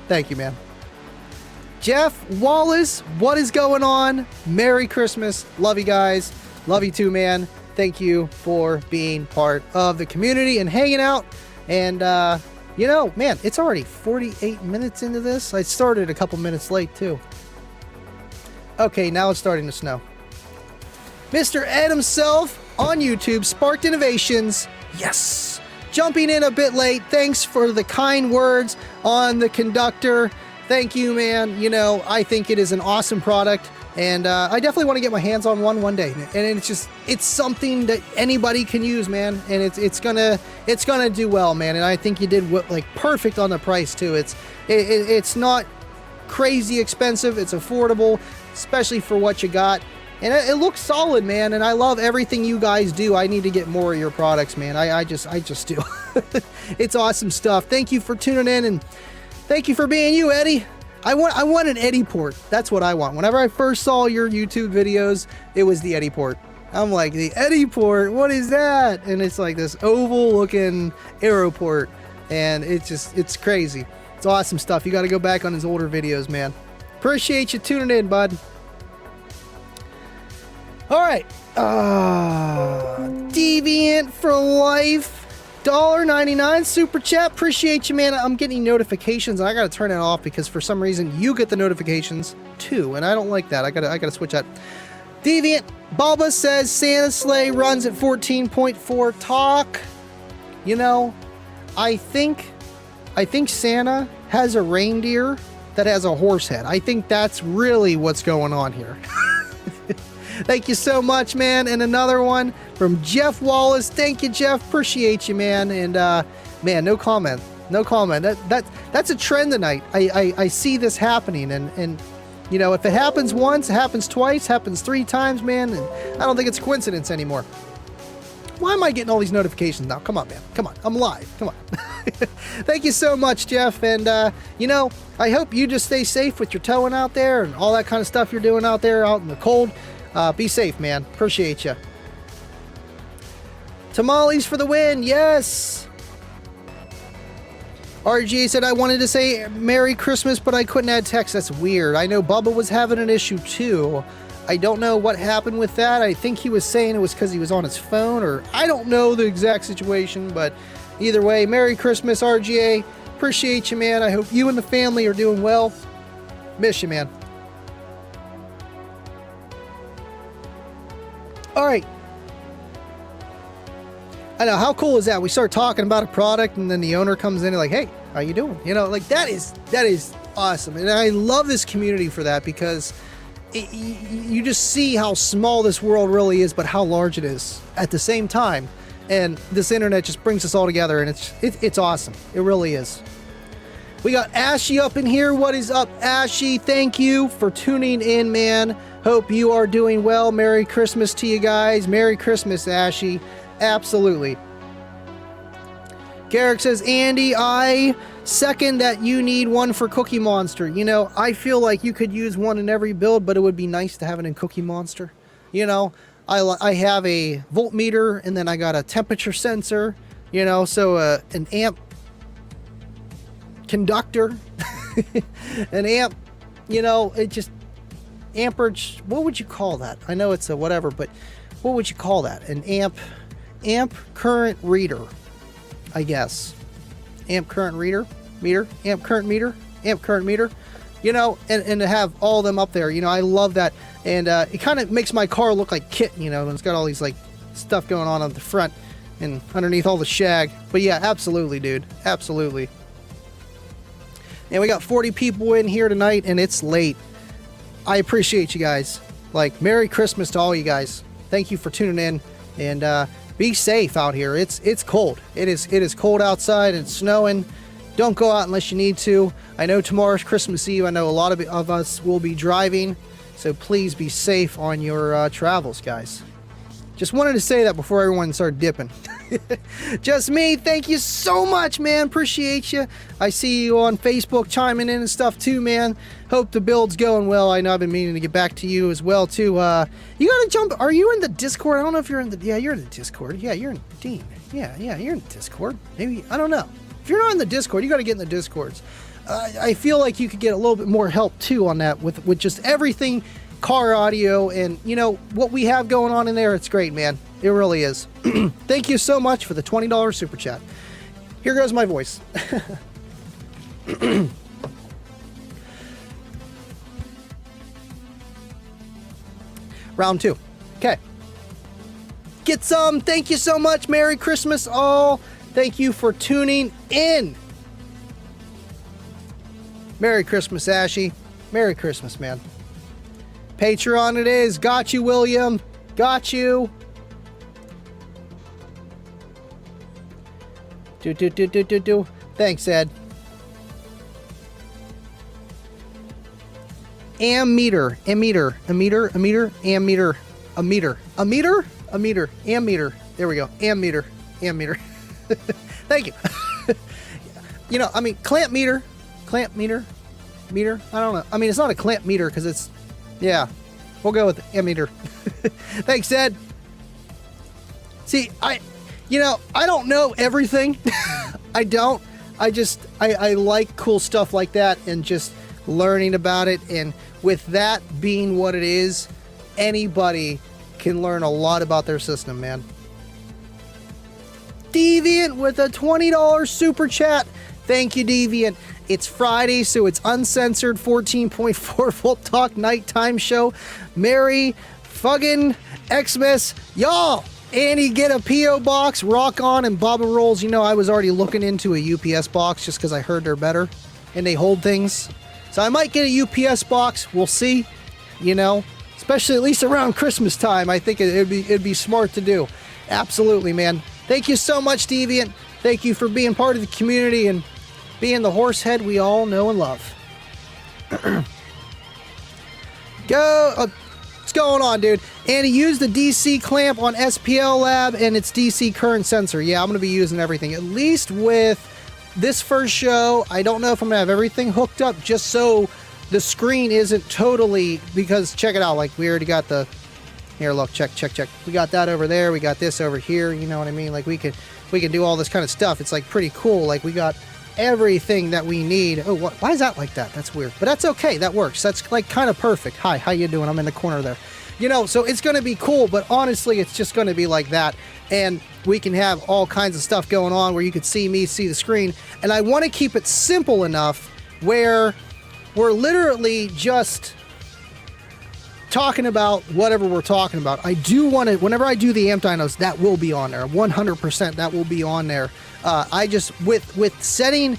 Thank you, man. Jeff Wallace, what is going on? Merry Christmas. Love you guys. Love you too, man. Thank you for being part of the community and hanging out. And man, it's already 48 minutes into this. I started a couple minutes late, too. Okay, now it's starting to snow. Mr. Ed himself on YouTube, Sparked Innovations. Yes! Jumping in a bit late. Thanks for the kind words on the conductor. Thank you, man. I think it is an awesome product. And I definitely want to get my hands on one day. And it's something that anybody can use, man. And it's gonna do well, man. And I think you did perfect on the price too. It's not crazy expensive. It's affordable, especially for what you got. And it looks solid, man. And I love everything you guys do. I need to get more of your products, man. I just do. It's awesome stuff. Thank you for tuning in, and thank you for being you, Eddie. I want an Eddie port. That's what I want. Whenever I first saw your YouTube videos, it was the Eddie port. I'm like, the Eddie port, what is that? And it's like this oval looking arrow port. And it's crazy. It's awesome stuff. You got to go back on his older videos, man. Appreciate you tuning in, bud. All right. Deviant for life. $1.99 super chat. Appreciate you, man. I'm getting notifications. I gotta turn it off because for some reason you get the notifications too, and I don't like that. I gotta switch that. Deviant Bulba says Santa sleigh runs at 14.4 talk. You know, I think Santa has a reindeer that has a horse head. I think that's really what's going on here. Thank you so much, man. And another one from Jeff Wallace. Thank you, Jeff. Appreciate you, man. And man, no comment. No comment. That's a trend tonight. I see this happening, and you know, if it happens once, it happens twice, happens 3 times, man. And I don't think it's a coincidence anymore. Why am I getting all these notifications now? Come on, man. Come on. I'm live. Come on. Thank you so much, Jeff. And, you know, I hope you just stay safe with your towing out there and all that kind of stuff you're doing out there out in the cold. Be safe, man. Appreciate you. Tamales for the win. Yes. RGA said, I wanted to say Merry Christmas, but I couldn't add text. That's weird. I know Bubba was having an issue too. I don't know what happened with that. I think he was saying it was because he was on his phone, or I don't know the exact situation, but either way, Merry Christmas, RGA. Appreciate you, man. I hope you and the family are doing well. Miss you, man. All right. I know, how cool is that? We start talking about a product and then the owner comes in and like, hey, how you doing? You know, like that is awesome. And I love this community for that because you just see how small this world really is, but how large it is at the same time. And this internet just brings us all together, and it's awesome. It really is. We got Ashy up in here. What is up, Ashy? Thank you for tuning in, man. Hope you are doing well. Merry Christmas to you guys. Merry Christmas, Ashy. Absolutely. Garrick says, Andy, I second that you need one for Cookie Monster. You know, I feel like you could use one in every build, but it would be nice to have it in Cookie Monster. You know, I have a voltmeter, and then I got a temperature sensor, you know, so an amp conductor, an amp, you know, it just, amperage, what would you call that? I know it's a whatever, but what would you call that? An amp current reader, I guess. Amp current reader, amp current meter, you know, and to have all of them up there, you know, I love that. And it kind of makes my car look like Kit, you know, and it's got all these like stuff going on the front and underneath all the shag. But yeah, absolutely, dude. Absolutely. And we got 40 people in here tonight, and it's late. I appreciate you guys. Like, Merry Christmas to all you guys. Thank you for tuning in, and be safe out here. It's cold. It is cold outside and snowing. Don't go out unless you need to. I know tomorrow's Christmas Eve. I know a lot of us will be driving, so please be safe on your travels, guys. Just wanted to say that before everyone started dipping. Just me. Thank you so much, man. Appreciate you. I see you on Facebook chiming in and stuff too, man. Hope the build's going well. I know I've been meaning to get back to you as well too. You gotta jump. Are you in the Discord? I don't know if you're in the. Yeah, you're in the Discord. Yeah, you're in Dean. Yeah, you're in the Discord. Maybe, I don't know. If you're not in the Discord, you gotta get in the Discords. I feel like you could get a little bit more help too on that with just everything. Car audio, and you know what we have going on in there. It's great, man. It really is. Thank you so much for the $20 super chat. Here goes my voice. Round 2. Okay. Get some. Thank you so much. Merry Christmas all. Thank you for tuning in. Merry Christmas, Ashy. Merry Christmas, man. Patreon it is. Got you, William. Got you. Do. Thanks, Ed. Ammeter. There we go. Ammeter. Thank you. You know, I mean, clamp meter. I don't know. I mean, it's not a clamp meter because it's, yeah, we'll go with ammeter. Thanks, Ed. See, I don't know everything. I don't. I like cool stuff like that, and just learning about it. And with that being what it is, anybody can learn a lot about their system, man. Deviant with a $20 super chat. Thank you, Deviant. It's Friday, so it's uncensored 14.4 volt talk nighttime show. Merry fucking Xmas, y'all. Annie, get a P.O. box, rock on, and Baba Rolls. You know, I was already looking into a UPS box just because I heard they're better and they hold things. So I might get a UPS box. We'll see. You know, especially at least around Christmas time. I think it'd be smart to do. Absolutely, man. Thank you so much, Deviant. Thank you for being part of the community and being the horse head we all know and love. What's going on, dude? And he used the DC clamp on SPL Lab and its DC current sensor. Yeah, I'm going to be using everything. At least with this first show, I don't know if I'm going to have everything hooked up just so the screen isn't totally... Because check it out, like we already got the... Here, look, check. We got that over there. We got this over here. You know what I mean? Like we can do all this kind of stuff. It's like pretty cool. Like we got everything that we need. Oh, why is that like that? That's weird. But that's okay. That works. That's like kind of perfect. Hi, how you doing? I'm in the corner there. You know, so it's going to be cool, but honestly, it's just going to be like that. And we can have all kinds of stuff going on where you could see me, see the screen. And I want to keep it simple enough where we're literally just talking about whatever we're talking about. I do want to, whenever I do the amp dynos, that will be on there. 100% that will be on there. I just, with setting,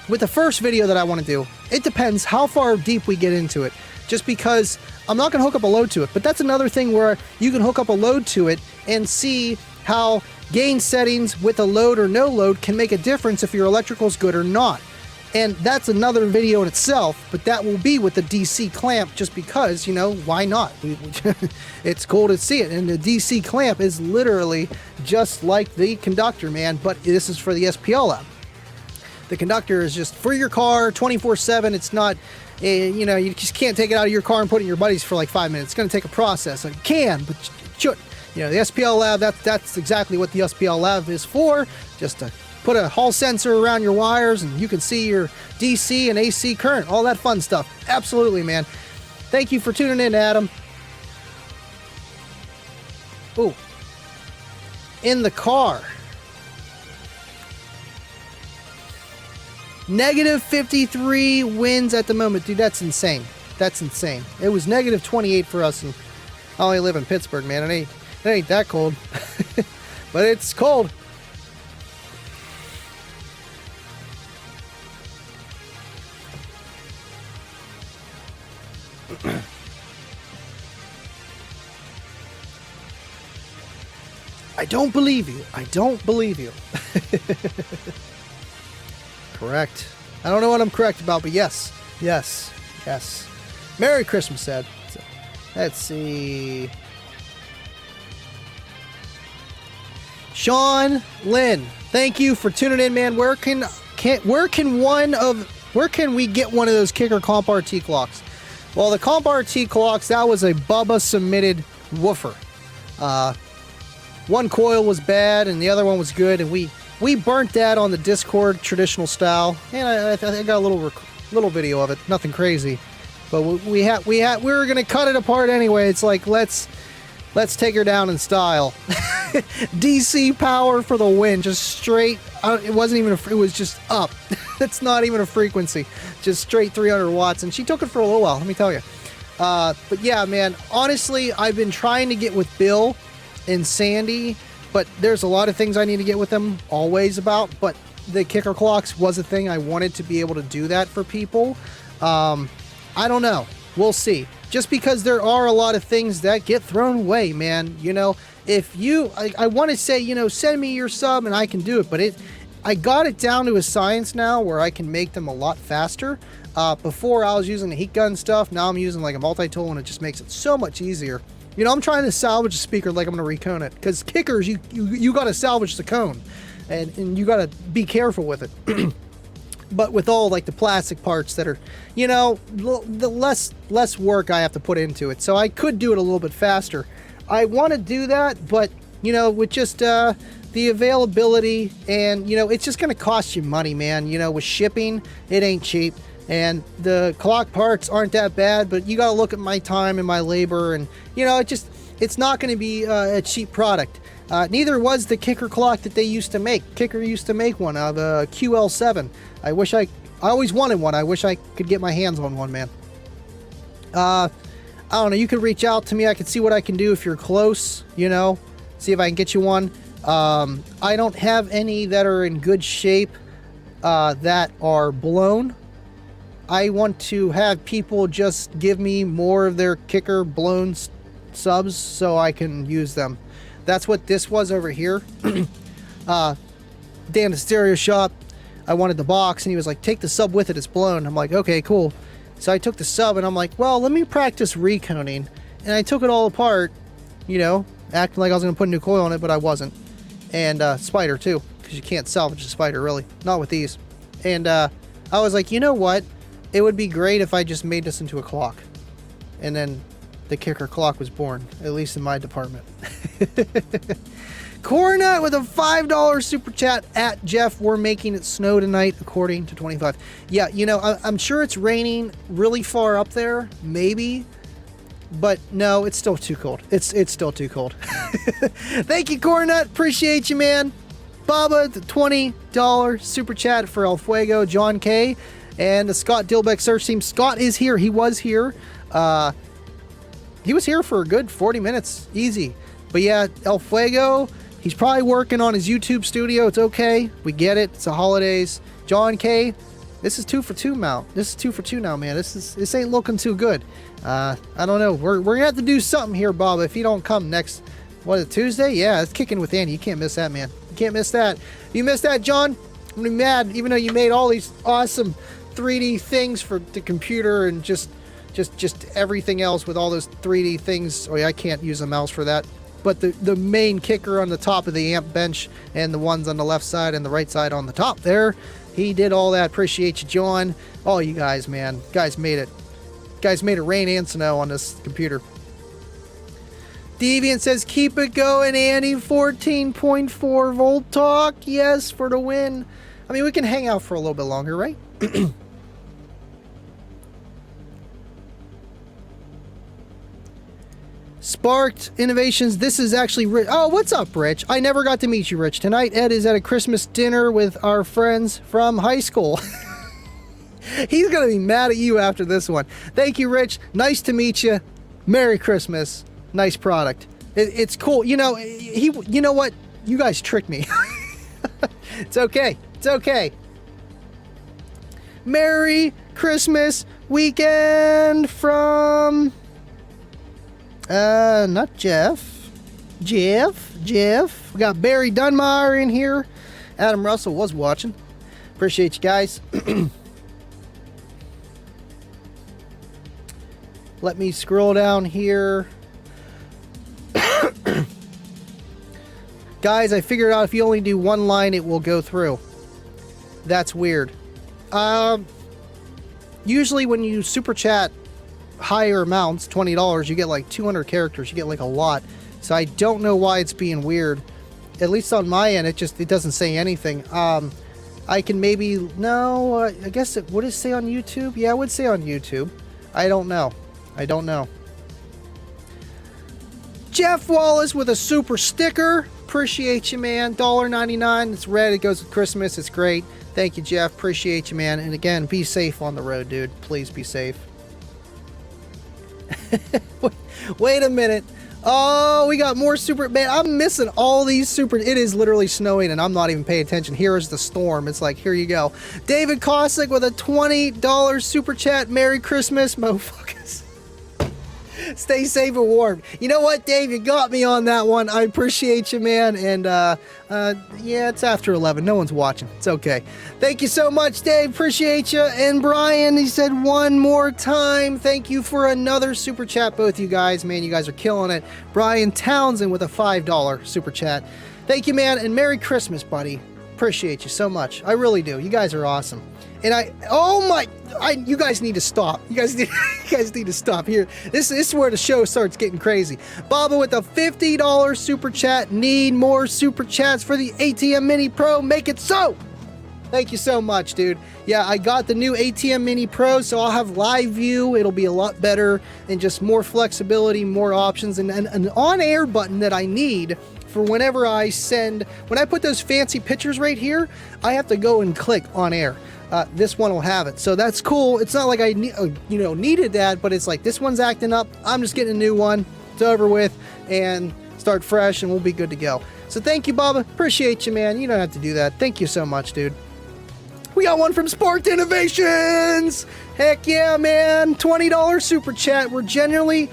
with the first video that I want to do, it depends how far deep we get into it. Just because I'm not going to hook up a load to it. But that's another thing where you can hook up a load to it and see how gain settings with a load or no load can make a difference if your electrical's good or not. And that's another video in itself, but that will be with the DC clamp just because, you know, why not? It's cool to see it. And the DC clamp is literally just like the conductor, man, but this is for the SPL Lab. The conductor is just for your car 24/7. It's not, you know, you just can't take it out of your car and put it in your buddies for like 5 minutes. It's going to take a process. It can, but it should. You know, the SPL Lab, that's exactly what the SPL Lab is for, just to put a Hall sensor around your wires and you can see your DC and AC current, all that fun stuff. Absolutely, man. Thank you for tuning in, Adam. Ooh. In the car. Negative 53 winds at the moment. Dude, that's insane. That's insane. It was negative 28 for us, and I only live in Pittsburgh, man. It ain't that cold. But it's cold. I don't believe you. I don't believe you. Correct. I don't know what I'm correct about, but yes. Yes. Yes. Merry Christmas, Ed. Let's see. Sean Lynn, thank you for tuning in, man. Where can we get one of those Kicker Comp RT clocks? Well, the Comp RT clocks, that was a Bubba submitted woofer. One coil was bad and the other one was good, and we burnt that on the Discord traditional style, and I got a little video of it. Nothing crazy, but we were gonna cut it apart anyway. It's like let's take her down in style. DC power for the win, just straight. It wasn't even it was just up. It's not even a frequency, just straight 300 watts, and she took it for a little while. Let me tell you. But yeah, man. Honestly, I've been trying to get with Bill and Sandy, but there's a lot of things I need to get with them always about. But the Kicker clocks was a thing. I wanted to be able to do that for people. I don't know. We'll see. Just because there are a lot of things that get thrown away, man. You know, if you, I want to say, you know, send me your sub and I can do it. But I got it down to a science now where I can make them a lot faster. Before I was using the heat gun stuff. Now I'm using like a multi-tool, and it just makes it so much easier. You know, I'm trying to salvage the speaker like I'm going to recone it. Because kickers, you got to salvage the cone. And you got to be careful with it. But with all like the plastic parts that are, you know, the less work I have to put into it. So I could do it a little bit faster. I want to do that, but, you know, with just the availability, and you know, it's just going to cost you money, man. You know, with shipping, it ain't cheap. And the clock parts aren't that bad, but you got to look at my time and my labor, and you know, it's not going to be a cheap product. Neither was the Kicker clock that they used to make. Kicker used to make one of a QL7. I always wanted one. I wish I could get my hands on one, man. I don't know. You could reach out to me. I could see what I can do if you're close, you know, see if I can get you one. I don't have any that are in good shape that are blown. I want to have people just give me more of their Kicker blown subs so I can use them. That's what this was over here. Dan the Stereo Shop, I wanted the box, and he was like, take the sub with it, it's blown. I'm like, okay, cool. So I took the sub, and I'm like, well, let me practice reconing. And I took it all apart, you know, acting like I was going to put a new coil on it, but I wasn't. And spider, too, because you can't salvage a spider, really. Not with these. And I was like, you know what? It would be great if I just made this into a clock. And then the Kicker clock was born, at least in my department. Cornut with a $5 super chat at Jeff. We're making it snow tonight, according to 25. Yeah, you know, I'm sure it's raining really far up there, maybe. But no, it's still too cold. It's still too cold. Thank you, Cornut. Appreciate you, man. Baba, the $20 super chat for El Fuego. John K. And the Scott Dilbeck search team. Scott is here. He was here. He was here for a good 40 minutes. Easy. But yeah, El Fuego, he's probably working on his YouTube studio. It's okay. We get it. It's the holidays. John K. This is 2 for 2 now. This is 2 for 2 now, man. This ain't looking too good. I don't know. We're gonna have to do something here, Bob. If you don't come next, what is it, Tuesday? Yeah, it's Kicking with Andy. You can't miss that, man. You can't miss that. You missed that, John? I'm gonna be mad, even though you made all these awesome 3D things for the computer and just everything else with all those 3D things. Oh yeah, I can't use a mouse for that. But the main Kicker on the top of the amp bench and the ones on the left side and the right side on the top there, he did all that. Appreciate you, John. All you guys, man. Guys made it. Guys made it rain and snow on this computer. Deviant says, keep it going, Andy. 14.4 volt talk. Yes, for the win. I mean, we can hang out for a little bit longer, right? Sparked Innovations. This is actually Rich. Oh, what's up, Rich? I never got to meet you, Rich. Tonight, Ed is at a Christmas dinner with our friends from high school. He's going to be mad at you after this one. Thank you, Rich. Nice to meet you. Merry Christmas. Nice product. It's cool. You know, you know what? You guys tricked me. It's okay. It's okay. Merry Christmas weekend from... not Jeff. Jeff. We got Barry Dunmire in here. Adam Russell was watching. Appreciate you guys. Let me scroll down here. Guys, I figured out if you only do one line, it will go through. That's weird. Usually when you super chat higher amounts, $20, you get like 200 characters. You get like a lot. So I don't know why it's being weird. At least on my end, it doesn't say anything. I can maybe, no, I guess would it say on YouTube? Yeah, it would say on YouTube. I don't know. Jeff Wallace with a super sticker. Appreciate you, man. $1.99. It's red. It goes with Christmas. It's great. Thank you, Jeff. Appreciate you, man. And again, be safe on the road, dude. Please be safe. Wait a minute. Oh, we got more super. Man, I'm missing all these super. It is literally snowing and I'm not even paying attention. Here is the storm. It's like, here you go. David Kosick with a $20 super chat. Merry Christmas, motherfuckers. Stay safe and warm. You know what, Dave? You got me on that one. I appreciate you, man. And yeah, it's after 11. No one's watching. It's okay. Thank you so much, Dave. Appreciate you. And Brian, he said one more time. Thank you for another super chat, both you guys. Man, you guys are killing it. Brian Townsend with a $5 super chat. Thank you, man. And Merry Christmas, buddy. appreciate you so much. I really do. You guys are awesome. And you guys need to stop. You guys need to stop here. This is where the show starts getting crazy. Baba with a $50 super chat. Need more super chats for the ATM Mini Pro. Make it so. Thank you so much, dude. Yeah, I got the new ATM Mini Pro, so I'll have live view. It'll be a lot better and just more flexibility, more options, and an on-air button that I need for whenever I put those fancy pictures right here, I have to go and click on air. This one will have it. So that's cool. It's not like I needed that, but it's like this one's acting up. I'm just getting a new one. It's over with and start fresh and we'll be good to go. So thank you, Baba. Appreciate you, man. You don't have to do that. Thank you so much, dude. We got one from Sparked Innovations. Heck yeah, man. $20 super chat. We're genuinely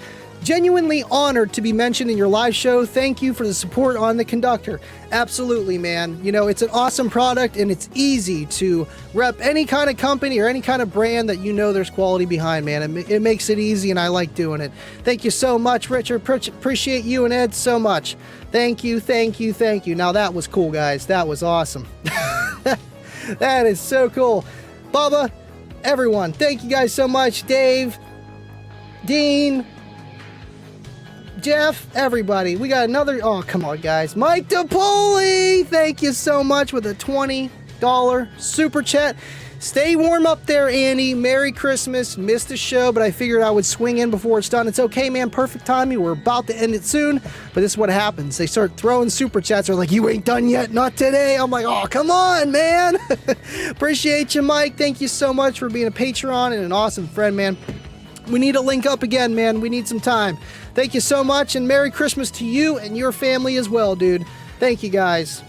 honored to be mentioned in your live show. Thank you for the support on the Conductor. Absolutely, man. You know, it's an awesome product and it's easy to rep any kind of company or any kind of brand that you know there's quality behind, man. It makes it easy and I like doing it. Thank you so much, Richard. Appreciate you and Ed so much. Thank you. Now that was cool, guys. That was awesome. That is so cool. Baba, everyone, thank you guys so much. Dave, Dean, Jeff, everybody. We got another, oh, come on, guys. Mike DePoli, thank you so much with a $20 super chat. Stay warm up there, Andy. Merry Christmas. Missed the show, but I figured I would swing in before it's done. It's okay, man. Perfect timing. We're about to end it soon, but this is what happens. They start throwing super chats. They're like, you ain't done yet. Not today. I'm like, oh, come on, man. Appreciate you, Mike. Thank you so much for being a Patreon and an awesome friend, man. We need to link up again, man. We need some time. Thank you so much, and Merry Christmas to you and your family as well, dude. Thank you, guys.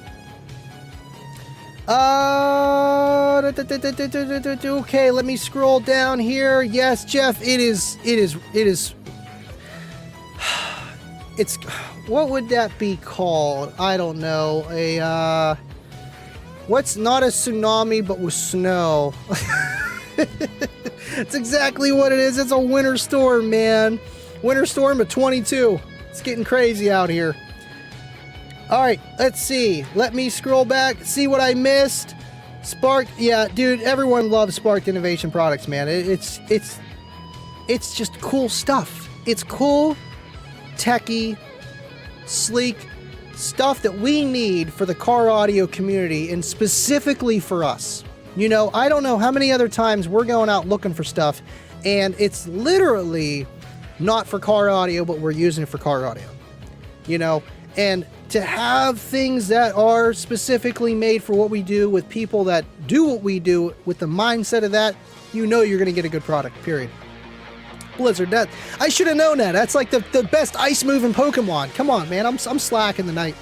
Okay, let me scroll down here. Yes, Jeff, it's, what would that be called? I don't know. What's not a tsunami, but with snow? It's exactly what it is. It's a winter storm, man. Winter storm of 22. It's getting crazy out here. All right, let's see. Let me scroll back, see what I missed. Spark, yeah, dude, everyone loves Sparked Innovation products, man. It's just cool stuff. It's cool, techie, sleek stuff that we need for the car audio community and specifically for us. You know, I don't know how many other times we're going out looking for stuff and it's literally not for car audio, but we're using it for car audio. You know, and to have things that are specifically made for what we do with people that do what we do with the mindset of that, you know you're going to get a good product, period. Blizzard, that I should have known that. That's like the best ice move in Pokemon. Come on, man. I'm slacking tonight.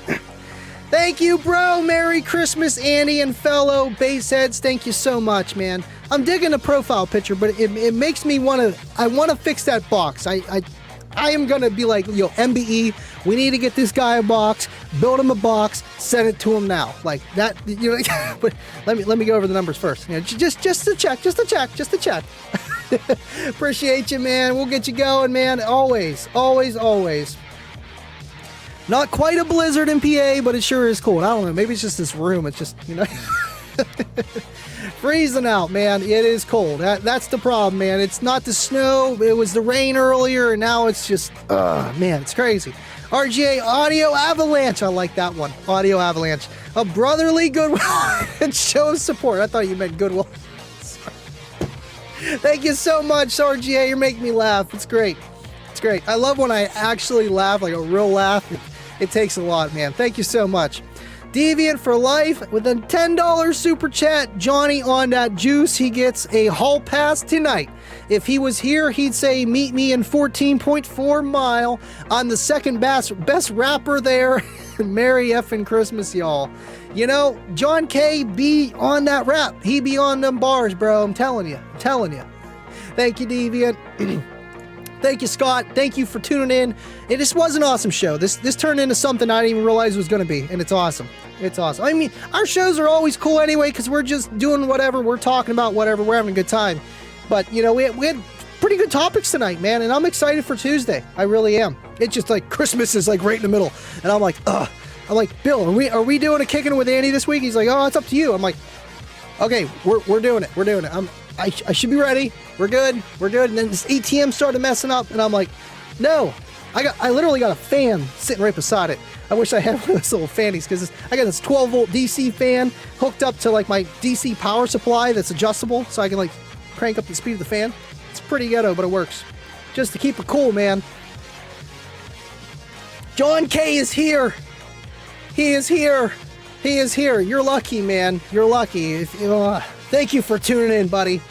Thank you, bro. Merry Christmas, Andy and fellow baseheads. Thank you so much, man. I'm digging the profile picture, but it makes me I want to fix that box. I am going to be like, yo, MBE, we need to get this guy a box, build him a box, send it to him now. Like that, you know, but let me go over the numbers first. You know, just to check. Appreciate you, man. We'll get you going, man. Always. Not quite a blizzard in PA, but it sure is cold. I don't know. Maybe it's just this room. It's just, you know, freezing out, man. It is cold. That's the problem, man. It's not the snow. It was the rain earlier, and now it's just, man, it's crazy. RGA Audio Avalanche. I like that one. Audio Avalanche. A brotherly goodwill and show of support. I thought you meant goodwill. Thank you so much, RGA. You're making me laugh. It's great. I love when I actually laugh, like a real laugh. It takes a lot, man. Thank you so much. Deviant for life with a $10 super chat. Johnny on that juice. He gets a hall pass tonight. If he was here, he'd say, meet me in 14.4 Mile. I'm the second best rapper there. Merry effing Christmas, y'all. You know, John K. be on that rap. He be on them bars, bro. I'm telling you. Thank you, Deviant. Thank you, Scott. Thank you for tuning in. This was an awesome show. This turned into something I didn't even realize it was going to be, and it's awesome. I mean, our shows are always cool anyway because we're just doing whatever. We're talking about whatever. We're having a good time. But, you know, we had pretty good topics tonight, man, and I'm excited for Tuesday. I really am. It's just like Christmas is like right in the middle, and I'm like, ugh. I'm like, Bill, are we doing a kicking with Andy this week? He's like, oh, it's up to you. I'm like, okay, we're doing it. We're doing it. I should be ready. We're good. We're good. And then this ATM started messing up, and I'm like, no. I literally got a fan sitting right beside it. I wish I had one of those little fannies because I got this 12 volt DC fan hooked up to like my DC power supply that's adjustable, so I can like crank up the speed of the fan. It's pretty ghetto, but it works. Just to keep it cool, man. John K is here. He is here. He is here. You're lucky, man. You're lucky. Thank you for tuning in, buddy.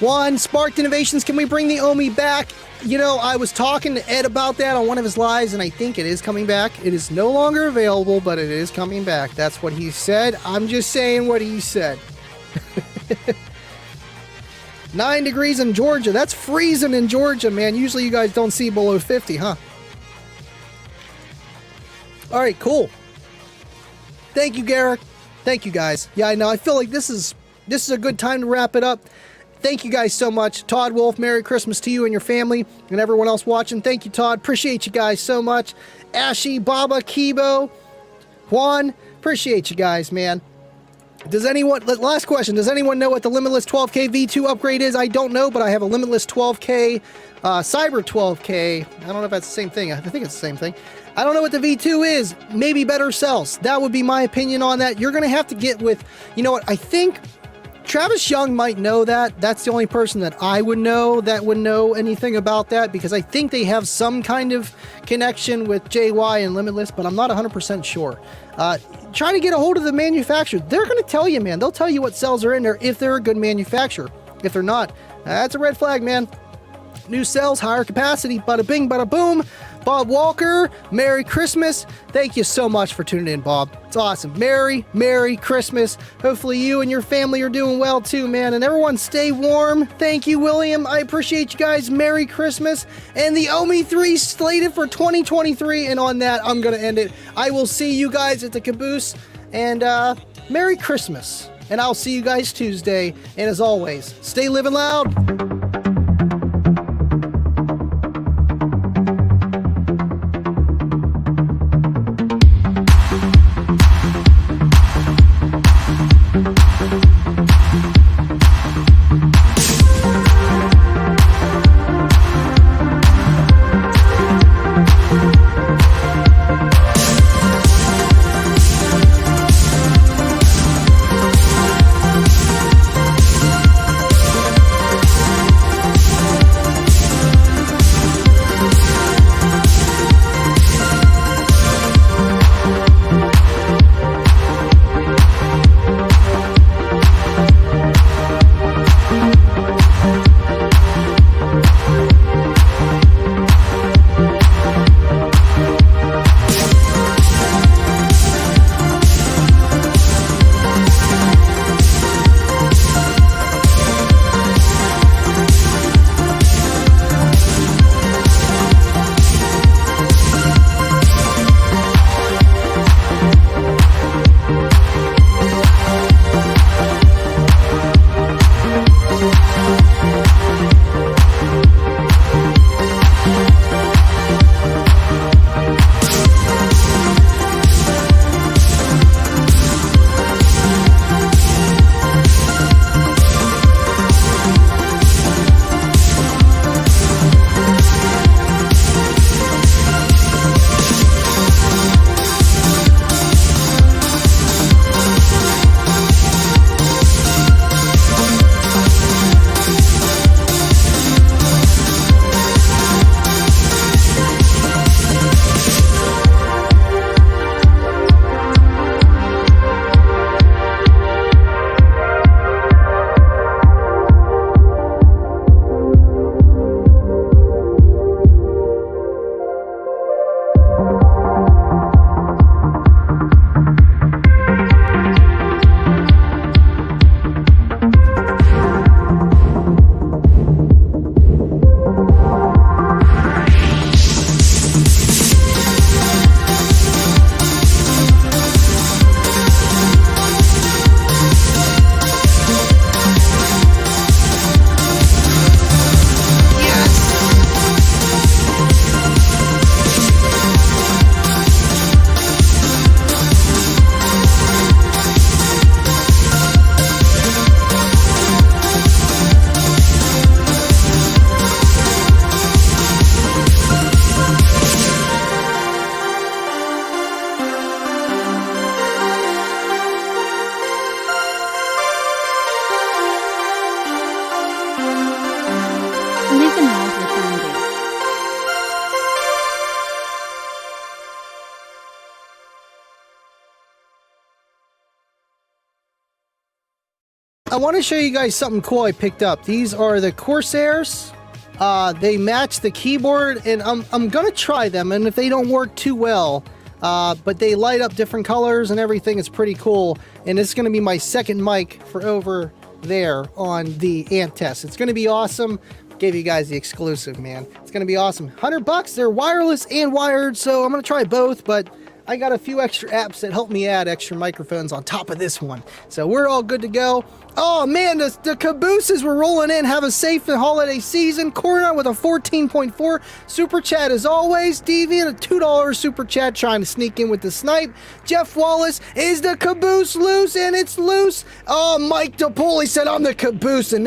Juan, Sparked Innovations, can we bring the Omi back? You know, I was talking to Ed about that on one of his lives, and I think it is coming back. It is no longer available, but it is coming back. That's what he said. I'm just saying what he said. 9 degrees in Georgia. That's freezing in Georgia, man. Usually you guys don't see below 50, huh? All right, cool. Thank you, Garrick. Thank you, guys. Yeah, I know. I feel like this is a good time to wrap it up. Thank you guys so much. Todd Wolf, Merry Christmas to you and your family and everyone else watching. Thank you, Todd. Appreciate you guys so much. Ashy, Baba, Kibo, Juan, appreciate you guys, man. Last question, does anyone know what the Limitless 12K V2 upgrade is? I don't know, but I have a Limitless 12K, Cyber 12K. I don't know if that's the same thing. I think it's the same thing. I don't know what the V2 is. Maybe better cells. That would be my opinion on that. You're going to have to get with, you know what, I think Travis Young might know that. That's the only person that I would know that would know anything about that, because I think they have some kind of connection with JY and Limitless, but I'm not 100% sure. Try to get a hold of the manufacturer. They're going to tell you, man. They'll tell you what cells are in there if they're a good manufacturer. If they're not, that's a red flag, man. New cells, higher capacity, bada bing, bada boom. Bob Walker, Merry Christmas. Thank you so much for tuning in, Bob. It's awesome. Merry Christmas. Hopefully you and your family are doing well too, man. And everyone stay warm. Thank you, William. I appreciate you guys. Merry Christmas. And the Omi 3 slated for 2023. And on that, I'm going to end it. I will see you guys at the caboose. And Merry Christmas. And I'll see you guys Tuesday. And as always, stay living loud. I want to show you guys something cool I picked up. These are the Corsairs. They match the keyboard, and I'm gonna try them, and if they don't work too well, but they light up different colors and everything, it's pretty cool. And it's gonna be my second mic for over there on the Ant Test. It's gonna be awesome. Gave you guys the exclusive, man. It's gonna be awesome. $100. They're wireless and wired, so I'm gonna try both, but I got a few extra apps that help me add extra microphones on top of this one. So we're all good to go. Oh man, the cabooses were rolling in. Have a safe holiday season. Corner with a 14.4 super chat as always. Deviant, a $2 super chat trying to sneak in with the snipe. Jeff Wallace, is the caboose loose? And it's loose. Oh, Mike DePoli said I'm the caboose. And